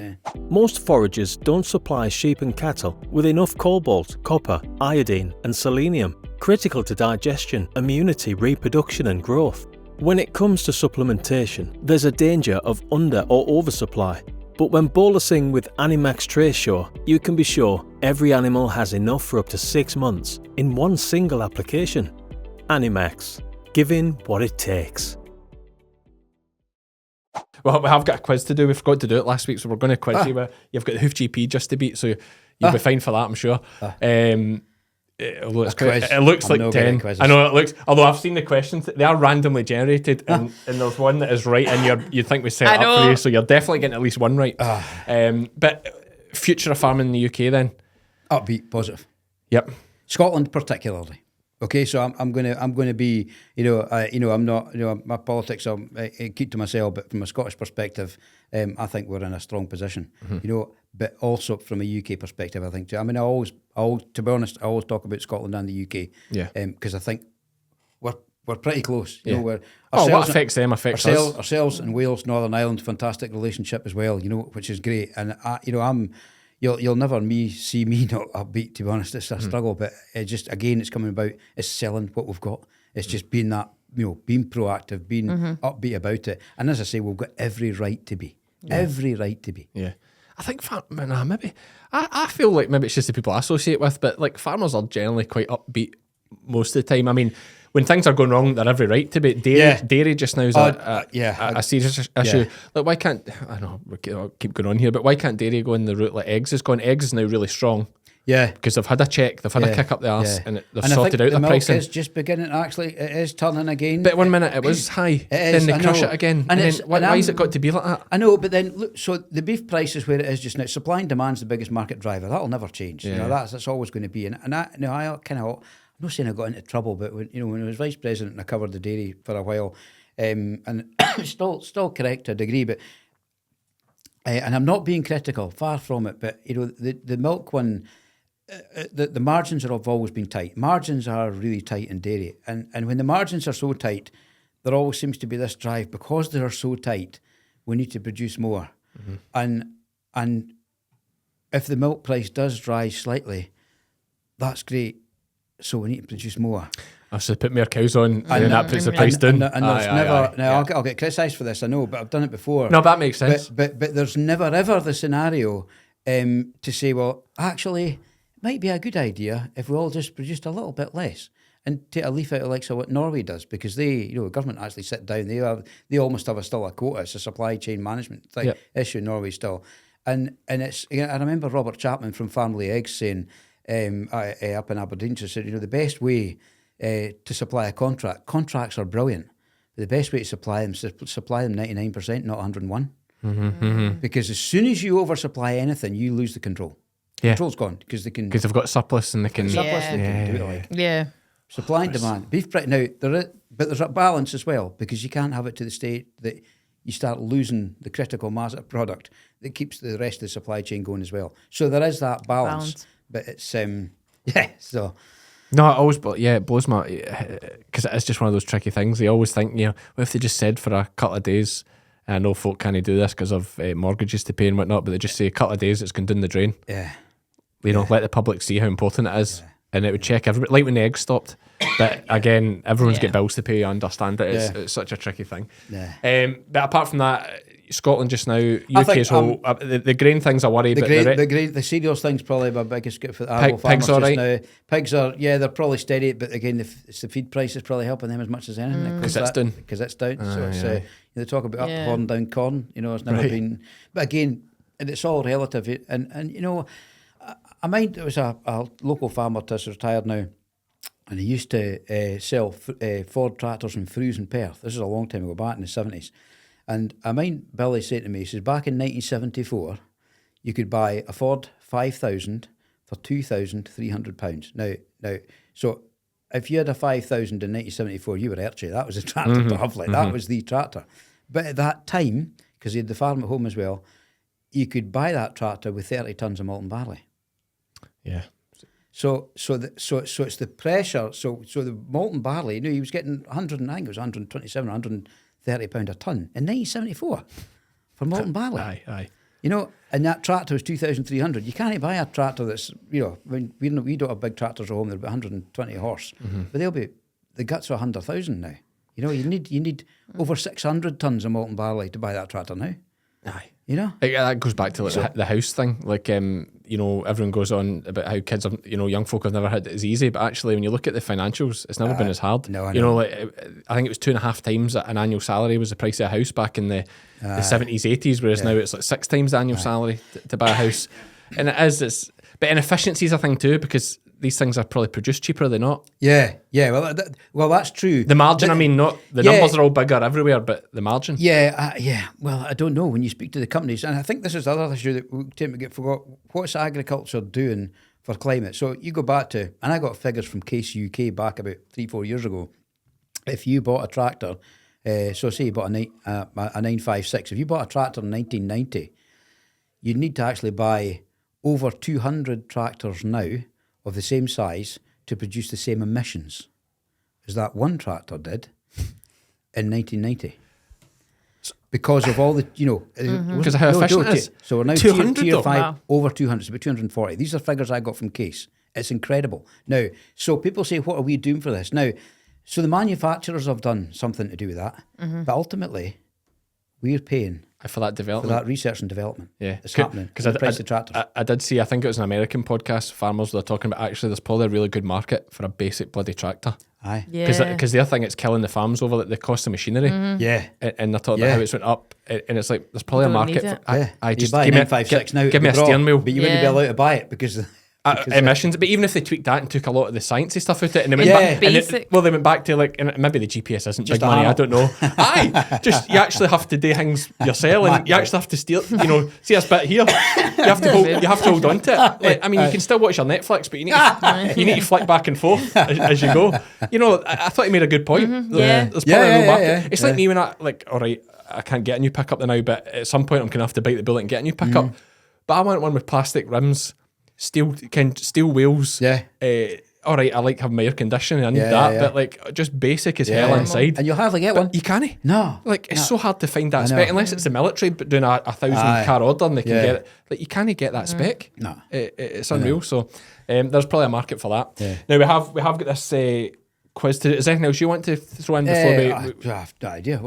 Most foragers don't supply sheep and cattle with enough cobalt, copper, iodine and selenium, critical to digestion, immunity, reproduction and growth. When it comes to supplementation, there's a danger of under or oversupply. But when bolusing with Animax Tracesure, you can be sure every animal has enough for up to 6 months in one single application. Animax, giving what it takes. Well, we have got a quiz to do. We forgot to do it last week, so we're going to quiz you. You've got the Hoof GP just to beat, so you'll be fine for that, I'm sure. Although it looks I'm like no good at 10. quizzes. I know it looks, although I've seen the questions, they are randomly generated, and there's one that is right, and you think we set it up for you, so you're definitely getting at least one right. But future of farming in the UK then? upbeat, positive. Yep. Scotland particularly. Okay, so I'm gonna be, I'm not, my politics I keep to myself, but from a Scottish perspective, I think we're in a strong position, but also from a UK perspective, I think too. I mean, I always, to be honest, I always talk about Scotland and the UK, because I think we're pretty close. You know, we're what affects them affects us. Ourselves and Wales, Northern Ireland, fantastic relationship as well. Which is great, and You'll never see me not upbeat, to be honest. It's a struggle, but it's coming about, it's selling what we've got. It's just being that, being proactive, being upbeat about it. And as I say, we've got every right to be. Every right to be. Yeah. I think, maybe, I feel like maybe it's just the people I associate with, but like farmers are generally quite upbeat most of the time. I mean, when things are going wrong, they're every right to be. Dairy just now is a serious issue. Yeah. Like, why can't, I know, I'll keep going on here, but why can't dairy go in the route like eggs is going? Eggs is now really strong. Yeah. Because they've had a check, they've had a kick up the arse, and they've and sorted I out think the milk pricing. is just beginning, actually, it is turning again. But 1 minute it was high, then they crush it again. And then why has it got to be like that? I know, but then look, so the beef price is where it is just now. Supply and demand's the biggest market driver. That'll never change. That's always going to be. And I kind of, I'm not saying I got into trouble, but when I was vice president and I covered the dairy for a while, and still correct to a degree, but and I'm not being critical, far from it. But the milk one, the margins have always been tight. Margins are really tight in dairy, and when the margins are so tight, there always seems to be this drive, because they are so tight, we need to produce more, and if the milk price does rise slightly, that's great. So we need to produce more. I should put more cows on, and then that puts the price down. And there's never. Now I'll get criticised for this, I know, but I've done it before. No, that makes sense. But there's never ever the scenario to say, well, actually, it might be a good idea if we all just produced a little bit less and take a leaf out of like what Norway does, because they, the government actually sit down. They almost have still a quota. It's a supply chain management issue in Norway still, and it's. I remember Robert Chapman from Family Eggs saying. Up in Aberdeen, so said, the best way to supply contracts are brilliant. The best way to supply them is to supply them 99%, not 101. Because as soon as you oversupply anything, you lose the control. Control's gone because they've got surplus and they can. They can do it Yeah. Supply and demand. Beef price now but there's a balance as well, because you can't have it to the state that you start losing the critical mass of product that keeps the rest of the supply chain going as well. So there is that balance. But it's so No, it always, it blows my, because it is just one of those tricky things. They always think, what if they just said for a couple of days, and I know folk can't do this because of mortgages to pay and whatnot, but they just say a couple of days it's going down the drain. Let the public see how important it is, and it would check everybody, like when the eggs stopped. But again, everyone's got bills to pay, I understand it. It's such a tricky thing. But apart from that, Scotland just now, UK's whole, the grain thing's a worry. The cereals thing's probably my biggest for the farmers pigs all right? now. Pigs are, they're probably steady, but again, it's the feed price is probably helping them as much as anything. Because it's down. Because it's down. So it's, they talk about up, horn, down corn, it's never been. But again, and it's all relative. And you know, I mind there was a local farmer that's retired now, and he used to sell Ford tractors in Frews and Perth. This is a long time ago, back in the 70s. And I mind Billy saying to me, he says, back in 1974, you could buy a Ford 5000 for £2,300. Now, so if you had a 5000 in 1974, you were Archie. That was a tractor to have, like that was the tractor. But at that time, because he had the farm at home as well, you could buy that tractor with 30 tons of malt and barley. Yeah. So it's the pressure. So the malt and barley, you know, he was getting 100, I think it was 127, 130 pound a ton in 1974 for malt and barley. Aye. You know, and that tractor was 2,300. You can't buy a tractor that's, you know, when we don't have big tractors at home. They're about 120 horse, but they'll be the guts are 100,000 now. You know, you need over 600 tons of malt and barley to buy that tractor now. Aye. You know, that goes back to like the house thing. Like, you know, everyone goes on about how kids have, you know, young folk have never had it as easy, but actually, when you look at the financials, it's never been as hard. No, I you know. know, like I think it was 2.5 times an annual salary was the price of a house back in the 70s, 80s, whereas now it's like 6 times the annual salary to buy a house, and but inefficiency is a thing too, because these things are probably produced cheaper, are they not? Yeah. Well, that's true. The margin, I mean, not the numbers are all bigger everywhere, but the margin. Yeah. Well, I don't know when you speak to the companies, and I think this is the other issue that we tend to get forgot. What's agriculture doing for climate? So you go back to, and I got figures from Case UK back about 3-4 years ago. If you bought a tractor, so say you bought a 956, if you bought a tractor in 1990, you'd need to actually buy over 200 tractors now of the same size to produce the same emissions as that one tractor did in 1990. Because of all the, you know... Because of how efficient it is. So we're now 200 tier 5, Wow. over 200, so about 240. These are figures I got from Case. It's incredible. Now, so people say, what are we doing for this? Now, so the manufacturers have done something to do with that, but ultimately, we're paying For that for development. that research and development. Yeah, It's happening. because The price of tractors. I did see. I think it was an American podcast. Farmers were talking about actually there's probably a really good market for a basic bloody tractor. Aye. Yeah. Because the other thing it's killing the farms over the cost of machinery. Yeah. And they're talking Yeah. about how it's went up, and it's like there's probably a Don't market. need For, it. I You just buy a give me 956 now. give me a abroad, steering wheel. But you wouldn't be Yeah. allowed to buy it because Emissions, but even if they tweaked that and took a lot of the sciencey stuff out of it, and they went Yeah. back, and Basic. they went back to like, and maybe the GPS isn't Just big money, I analog. don't know. Aye, just you actually have to do things yourself, and you actually have to steer. You know, see this bit here, you have to hold on to it. Like, I mean, you can still watch your Netflix, but you need to flick back and forth as you go. You know, I thought he made a good point. Yeah. There's probably a real market. yeah, It's like me when all right, I can't get a new pickup now, but at some point I'm gonna have to bite the bullet and get a new pickup. But I want one with plastic rims. Steel wheels. Yeah. All right, I like having my air conditioning. I need Yeah, that, yeah. but like just basic as Yeah. hell inside. And you'll hardly get one. But you can't. No. Like it's so hard to find that I spec know. unless it's the military, but doing a 1,000 Aye. car order and they can Yeah. get it. Like you can't get that spec. No. It's unreal. So there's probably a market for that. Yeah. Now we have got this quiz to. Is there anything else you want to throw in before we? I have no idea.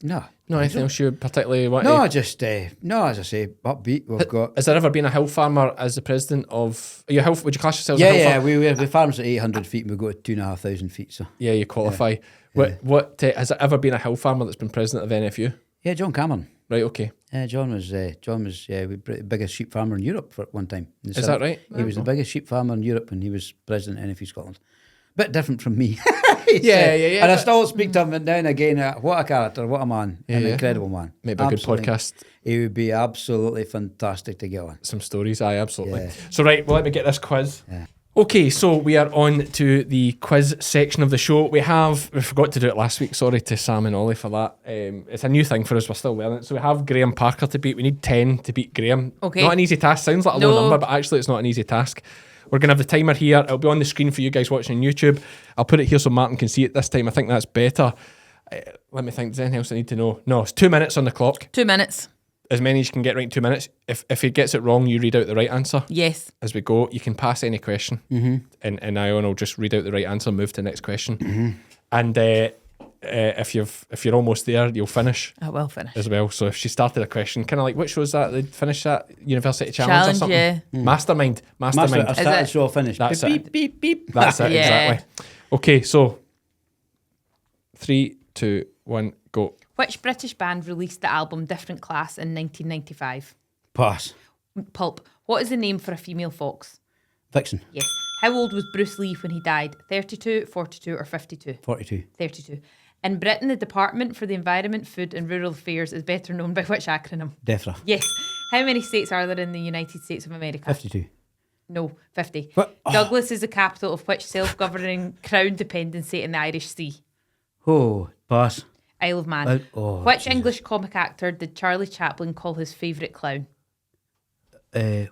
No. No, anything else you particularly want? No, to, just no. As I say, upbeat. We've got. Has there ever been a hill farmer as the president of? Are you a hill? Would you class yourselves? Yeah, a hill yeah. farmer? We farms at 800 feet, and we go to 2,500 feet. So Yeah, you qualify. What has there ever been a hill farmer that's been president of NFU? yeah, John Cameron. Right, okay. John was the biggest sheep farmer in Europe for one time. in the Is that 70s. right? He was the biggest sheep farmer in Europe when he was president of NFU Scotland. Bit different from me. Yeah. And I still speak to him now and again. What a character, what a man, an yeah. incredible man. Maybe a good Absolutely. podcast. He would be absolutely fantastic to get on. Some stories, aye, absolutely. Yeah. So right, well, let me get this quiz. Yeah. Okay, so we are on to the quiz section of the show. We forgot to do it last week. Sorry to Sam and Ollie for that. It's a new thing for us. We're still learning. So we have Graham Parker to beat. We need 10 to beat Graham. Okay. Not an easy task. Sounds like a low No. number, but actually it's not an easy task. We're going to have the timer here. It'll be on the screen for you guys watching on YouTube. I'll put it here so Martin can see it this time. I think that's better. Let me think. Is there anything else I need to know? No, it's 2 minutes on the clock. 2 minutes. As many as you can get right in 2 minutes. If he gets it wrong, you read out the right answer. Yes. As we go, you can pass any question, and Iona will just read out the right answer, move to the next question, and if you're almost there, you'll finish I will finish. as well. So if she started a question, kind of like which was that? They'd finish that University Challenge or something. yeah. Mastermind. Master, I Is started, it? so I finished. That's beep, it. beep, beep, beep. That's it Yeah. exactly. Okay, so 3, 2, 1, go. Which British band released the album Different Class in 1995? Pass. Pulp. What is the name for a female fox? Vixen. Yes. How old was Bruce Lee when he died? 32, 42 or 52? 42. 32. In Britain, the Department for the Environment, Food and Rural Affairs is better known by which acronym? DEFRA. Yes. How many states are there in the United States of America? 52. No, 50. What? Douglas is the capital of which self-governing crown dependency in the Irish Sea? Oh, pass. Isle of Man. Which Jesus. English comic actor did Charlie Chaplin call his favourite clown?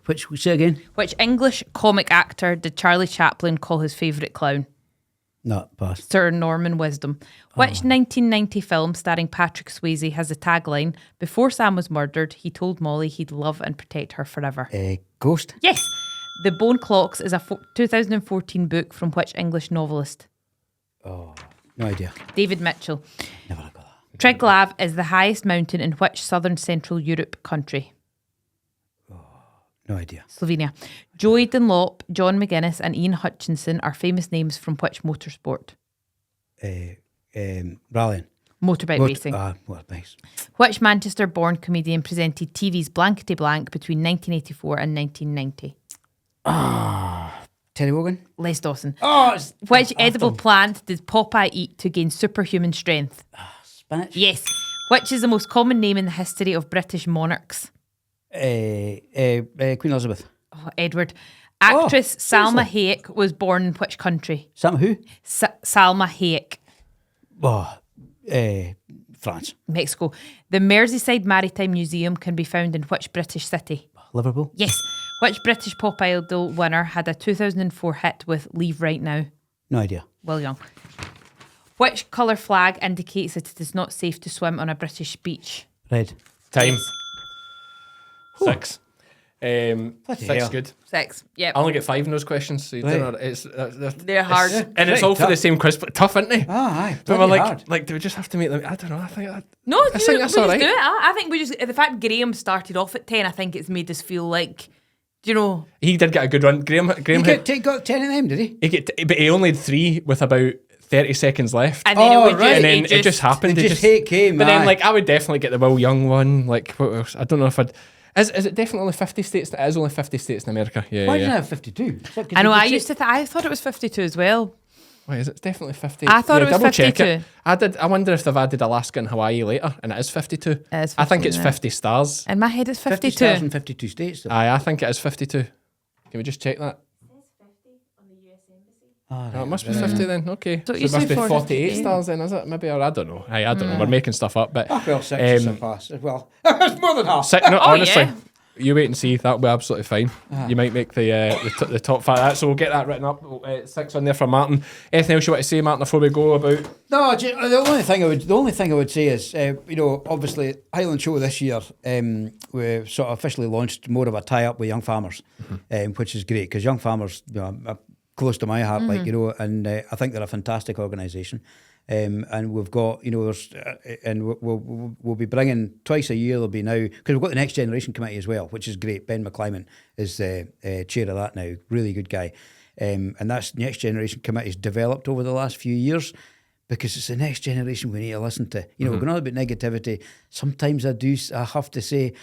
Which, say again? Which English comic actor did Charlie Chaplin call his favourite clown? No, pass. Sir Norman Wisdom. Which 1990 film starring Patrick Swayze has the tagline, "Before Sam was murdered, he told Molly he'd love and protect her forever"? Ghost? Yes. The Bone Clocks is a 2014 book from which English novelist? No idea. David Mitchell. Never got that. Triglav is the highest mountain in which southern Central Europe country? No idea. Slovenia. Joey Dunlop, John McGuinness and Ian Hutchinson are famous names from which motorsport? Rallying. Motorbike racing. Well, nice. Which Manchester-born comedian presented TV's Blankety Blank between 1984 and 1990? Terry Wogan? Les Dawson. Oh, Which edible plant did Popeye eat to gain superhuman strength? spinach? Yes. Which is the most common name in the history of British monarchs? Queen Elizabeth. Oh, Edward. Actress Salma seriously? Hayek was born in which country? Sam who? Salma Hayek. France. Mexico. The Merseyside Maritime Museum can be found in which British city? Liverpool. Yes. Which British Pop Idol winner had a 2004 hit with Leave Right Now? No idea. Will Young. Which colour flag indicates that it is not safe to swim on a British beach? Red. Time. 6. Bloody 6 hell. good. 6. Yep. I only get 5 in those questions, so you Right. don't know, They're hard. and it's Right, all for the tough. same quiz, but tough, isn't they? Aye. But we're Hard. like, do we just have to make them? I don't know. I think No, I think that's all right. do it. I think we just, the fact Graham started off at 10, I think it's made us feel like, do you know? He did get a good run. Graham Got 10 of them, did he? but he only had 3 with about 30 seconds left. And then it would right. And then it just happened. They just hate came, But then, aye. like, I would definitely get the Will Young one. Like, what else? I don't know if I'd. Is it definitely only 50 states? It is only 50 states in America. Yeah, Why yeah. didn't I have 52? I know, I thought it was 52 as well. Wait, is it definitely 50? I thought it was double check 52. I wonder if they've added Alaska and Hawaii later, and it is 52. It is I think 50, it's isn't it? 50 stars. In my head, it's 50 52. stars in 52 states. Though. Aye, I think it is 52. Can we just check that? Right, It must be 50 then. Okay. So So you it must say be 48. 48 stars then, is it? Maybe, or I don't know. Aye, I don't know. We're making stuff up, but well, 6 is a pass as well. That's more than half. No, honestly, yeah. you wait and see. That'll be absolutely fine. You might make the top 5. So we'll get that written up. 6 on there for Martin. Anything else you want to say, Martin, before we go about? No, the only thing I would say is, obviously Highland Show this year, we sort of officially launched more of a tie-up with young farmers, which is great because young farmers, are close to my heart, and I think they're a fantastic organisation. And we've got, and we'll be bringing twice a year. There'll be now, because we've got the Next Generation Committee as well, which is great. Ben McClyman is chair of that now. Really good guy. And that's Next Generation Committee's developed over the last few years because it's the next generation we need to listen to. We're going on about negativity. Sometimes I have to say,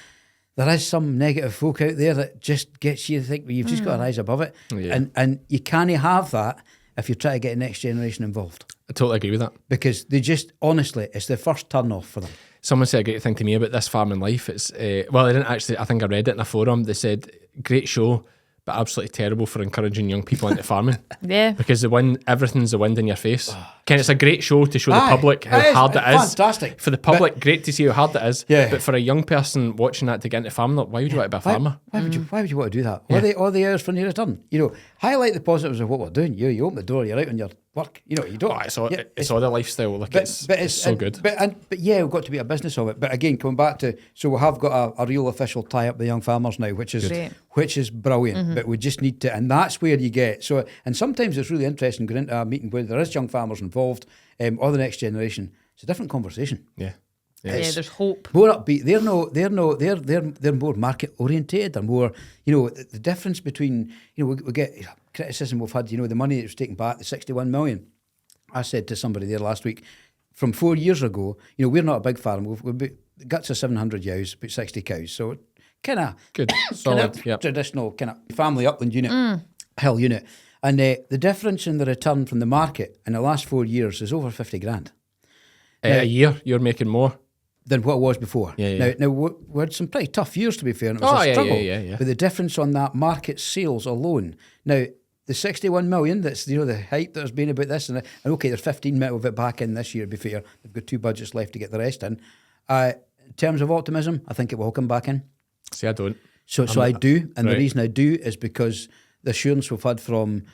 there is some negative folk out there that just gets you to think, well, you've just got to rise above it. Yeah. And you can't have that if you try to get the next generation involved. I totally agree with that. Because they just, honestly, it's the first turn off for them. Someone said a great thing to me about this farming life. It's well, I didn't actually. I think I read it in a forum. They said, "Great show, but absolutely terrible for encouraging young people into farming." Yeah. Because everything's the wind in your face. Ken, it's a great show to show the Aye, public how it is. hard it It's is. fantastic. For the public, great to see how hard it is. Yeah. But for a young person watching that to get into farming, like, why would you want to be a farmer? Why would you want to do that? Yeah. All the hours for your return. Highlight the positives of what we're doing. You open the door, you're out on your work. You don't. Oh, Yeah, it's all the lifestyle. Like, it's so good. But yeah, we've got to be a business of it. But again, coming back to, so we have got a real official tie up with young farmers now, which is Great. which is brilliant. But we just need to, and that's where you get. So, and sometimes it's really interesting going into a meeting where there is young farmers involved, or the next generation. It's a different conversation. Yeah. Yeah, there's hope. More upbeat. They're more market orientated. They're more, the difference between, we get criticism we've had, the money that was taken back, the 61 million. I said to somebody there last week, from 4 years ago, we're not a big farm. We've got to 700 ewes, about 60 cows. So kind of Good. Solid. Yep. traditional kind of family upland unit, hill unit. And the difference in the return from the market in the last 4 years is over 50 grand. A year, you're making more. Than what it was before. Yeah. Now we had some pretty tough years, to be fair, and it was a struggle. Yeah. But the difference on that market sales alone. Now, the 61 million, that's the hype that has been about this, and okay, there's 15 million of it back in this year, to be fair. They've got 2 budgets left to get the rest in. In terms of optimism, I think it will all come back in. See, I don't. So I do, and right. the reason I do is because the assurance we've had from,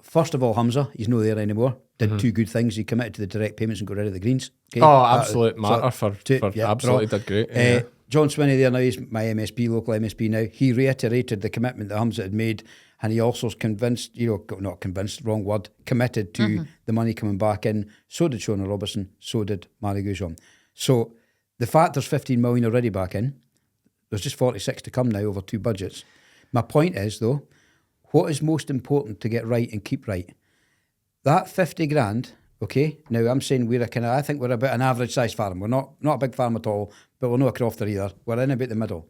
first of all, Hamza, he's not there anymore, did 2 good things. He committed to the direct payments and got rid of the greens. Okay? Oh, absolute martyr for absolutely did great. Yeah. John Swinney there now, he's my MSP, local MSP now. He reiterated the commitment that Hamza had made, and he also was convinced, not convinced, wrong word, committed to the money coming back in. So did Shona Robertson, so did Mary Goujon. So the fact there's 15 million already back in, there's just 46 to come now over 2 budgets. My point is, though, what is most important to get right and keep right? That 50 grand, okay, now I'm saying I think we're about an average size farm. We're not a big farm at all, but we're not a crofter either. We're in about the middle.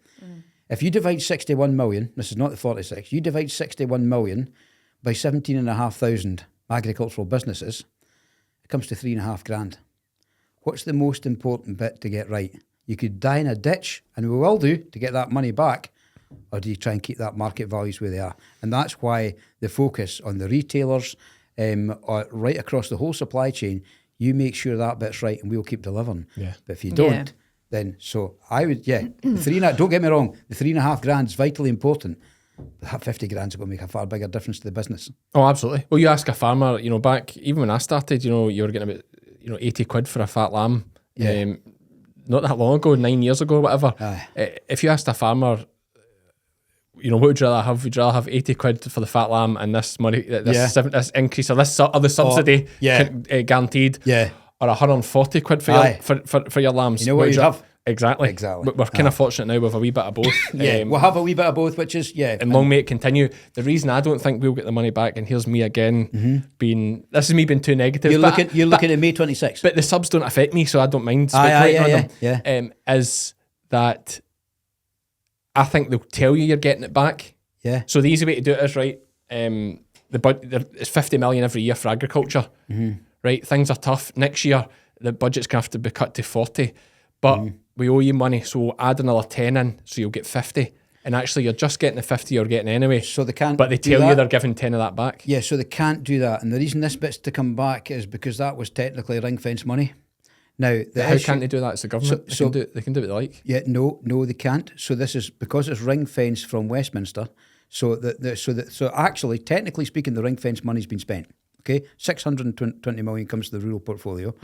If you divide 61 million, this is not the 46, you divide 61 million by 17,500 agricultural businesses, it comes to 3.5 grand. What's the most important bit to get right? You could die in a ditch, and we will do, to get that money back, or do you try and keep that market values where they are? And that's why the focus on the retailers, right across the whole supply chain, you make sure that bit's right and we'll keep delivering. Yeah. But if you don't, then so I would, don't get me wrong, the 3.5 grand is vitally important. But that 50 grand is going to make a far bigger difference to the business. Oh, absolutely. Well, you ask a farmer, back, even when I started, you were getting about, 80 quid for a fat lamb. Yeah. Not that long ago, 9 years ago, whatever. If you asked a farmer, what would you rather have? Would you rather have 80 quid for the fat lamb and this money, this increase or this other subsidy guaranteed, or 140 quid for your lambs? You know what you'd have? Exactly. We're kind of fortunate now with a wee bit of both. We'll have a wee bit of both, which is, and long may it continue. The reason I don't think we'll get the money back, and here's me again this is me being too negative. You're looking at May 26th. But the subs don't affect me, so I don't mind speculating on them. Yeah. Is that I think they'll tell you you're getting it back. Yeah. So the easy way to do it is, right, it's 50 million every year for agriculture. Right? Things are tough. Next year, the budget's going to have to be cut to 40. But we owe you money, so add another 10 in, so you'll get 50. And actually, you're just getting the 50 you're getting anyway. So they can't. But they tell you they're giving 10 of that back. Yeah, so they can't do that. And the reason this bit's to come back is because that was technically ring fence money. Now, how can't they do that? It's the government. They can do what they like. Yeah, no, they can't. So this is because it's ring fence from Westminster. So actually, technically speaking, the ring fence money's been spent. Okay, 620 million comes to the rural portfolio.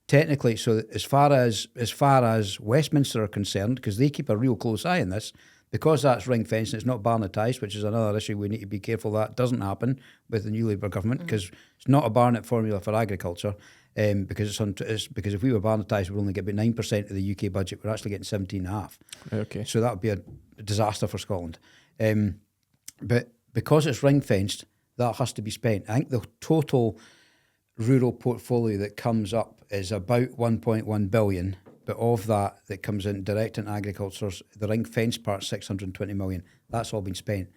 Technically, so as far as Westminster are concerned, because they keep a real close eye on this, because that's ring fenced and it's not Barnetized, which is another issue we need to be careful that doesn't happen with the new Labour government, because it's not a Barnett formula for agriculture. Because because if we were Barnetized, we'd only get about 9% of the UK budget. We're actually getting 17.5%. Okay. So that would be a disaster for Scotland. But because it's ring fenced, that has to be spent. I think the total rural portfolio that comes up is about 1.1 billion, but of that comes in direct in agriculture, the ring fence part, 620 million. That's all been spent.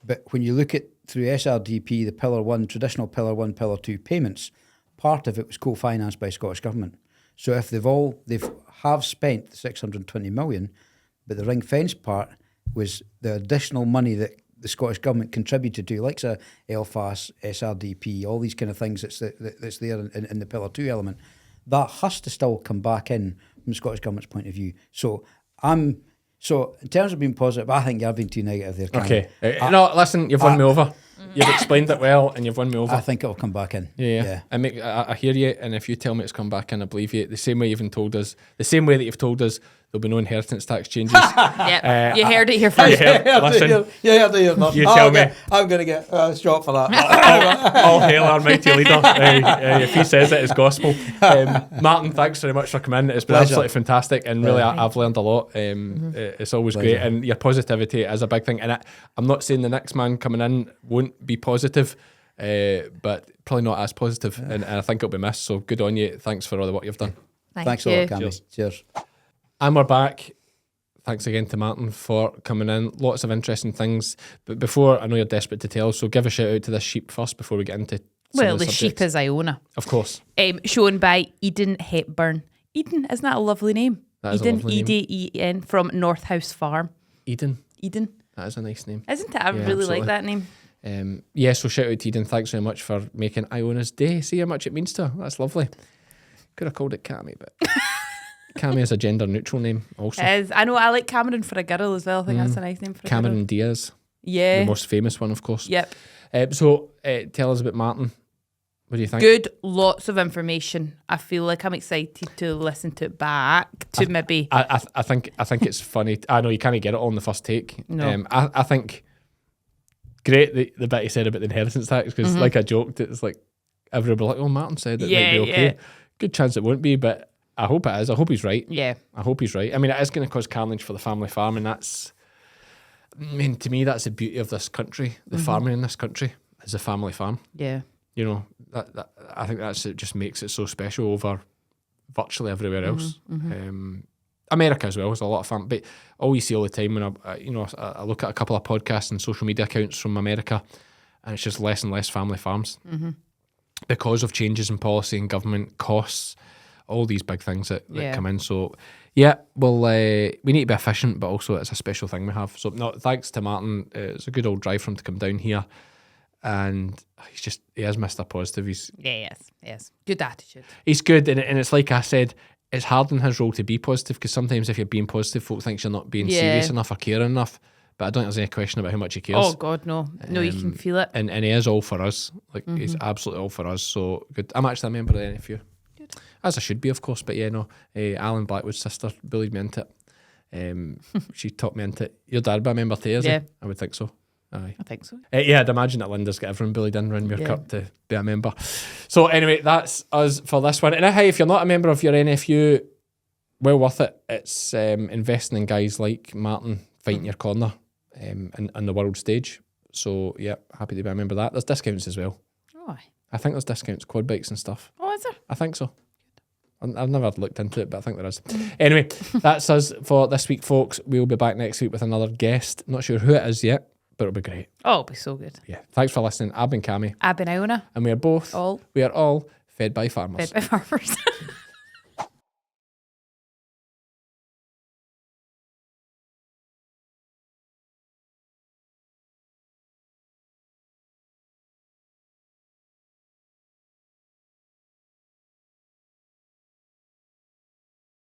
But when you look at through SRDP, the Pillar 1, traditional Pillar 1, Pillar 2 payments, part of it was co-financed by Scottish Government. So if they have spent the 620 million, but the ring fence part was the additional money that the Scottish Government contributed to, like LFAS, SRDP, all these kind of things that's there in the Pillar 2 element, that has to still come back in from the Scottish Government's point of view. So in terms of being positive, I think you've been too negative there, Cammy. Okay. No, listen, you've won me over. You've explained it well and you've won me over. I think it'll come back in. Yeah. I hear you, and if you tell me it's come back in, I believe you. The same way that you've told us there'll be no inheritance tax changes. Yep. You heard it here first. Listen, you tell me. I'm going to get a shot for that. All hail our mighty leader. If he says it, it's gospel. Martin, thanks very much for coming in. It's been absolutely fantastic, and really I've learned a lot. It's always great, and your positivity is a big thing. And I'm not saying the next man coming in won't be positive, but probably not as positive, and I think it'll be missed. So good on you. Thanks for all the work you've done. Thanks a lot, Cammy. Cheers. And we're back. thanks again to Martin for coming in. Lots of interesting things. But before, I know you're desperate to tell, so give a shout out to this sheep first before we get into some Well, of the the subjects. sheep is Iona. Of course. Shown by Eden Hepburn. Eden, isn't that a lovely name? That is a Eden, lovely name. Eden, from North House Farm. Eden. Eden. That is a nice name. Isn't it? I Yeah, really absolutely. like that name. So shout out to Eden. Thanks very much for making Iona's day. See how much it means to her. That's lovely. Could have called it Cammy, but Cammy is a gender neutral name also. I know, I like Cameron for a girl as well. I think that's a nice name for a girl. Cameron Diaz, Yeah. the most famous one, of course. Yep. Tell us about Martin. What do you think? Good. Lots of information. I feel like I'm excited to listen to it back to maybe. I think it's funny. I know you can't get it all in the first take. No. I think great the bit he said about the inheritance tax because, like I joked, it's like everybody like, oh, Martin said it might be okay. Yeah. Good chance it won't be, but I hope it is. I hope he's right. Yeah. I hope he's right. I mean, it is going to cause carnage for the family farm, and that's, I mean, to me, that's the beauty of this country. The farming in this country is a family farm. Yeah. You know, that I think it just makes it so special over virtually everywhere else. America as well is a lot of fun, but all you see all the time when I look at a couple of podcasts and social media accounts from America, and it's just less and less family farms because of changes in policy and government costs, all these big things that come in. So yeah, well, we need to be efficient, but also it's a special thing we have. So no, thanks to Martin. It's a good old drive for him to come down here. And he has Mr. Positive. Yes. Good attitude. He's good, and it's like I said, it's hard in his role to be positive because sometimes if you're being positive, folk think you're not being serious enough or caring enough. But I don't think there's any question about how much he cares. Oh God, no. No, you can feel it. And he is all for us. Like he's absolutely all for us. So good. I'm actually a member of the NFU. Good. As I should be, of course. But yeah, no. Alan Blackwood's sister bullied me into it. She taught me into it. Your dad be a member too, is he? I would think so. Aye. I think so. Yeah, I'd imagine that Linda's got everyone bullied in around your cup to be a member. So anyway, that's us for this one. And hey, if you're not a member of your NFU, well worth it. It's investing in guys like Martin fighting your corner in the world stage. So yeah, happy to be a member of that. There's discounts as well. Oh, I think there's discounts, quad bikes and stuff. oh, is there? I think so. I've never looked into it, but I think there is. Anyway, that's us for this week, folks. We'll be back next week with another guest. Not sure who it is yet, but it'll be great. Oh, it'll be so good. Yeah. Thanks for listening. I've been Cammy. I've been Iona. And we are all fed by farmers. Fed by farmers.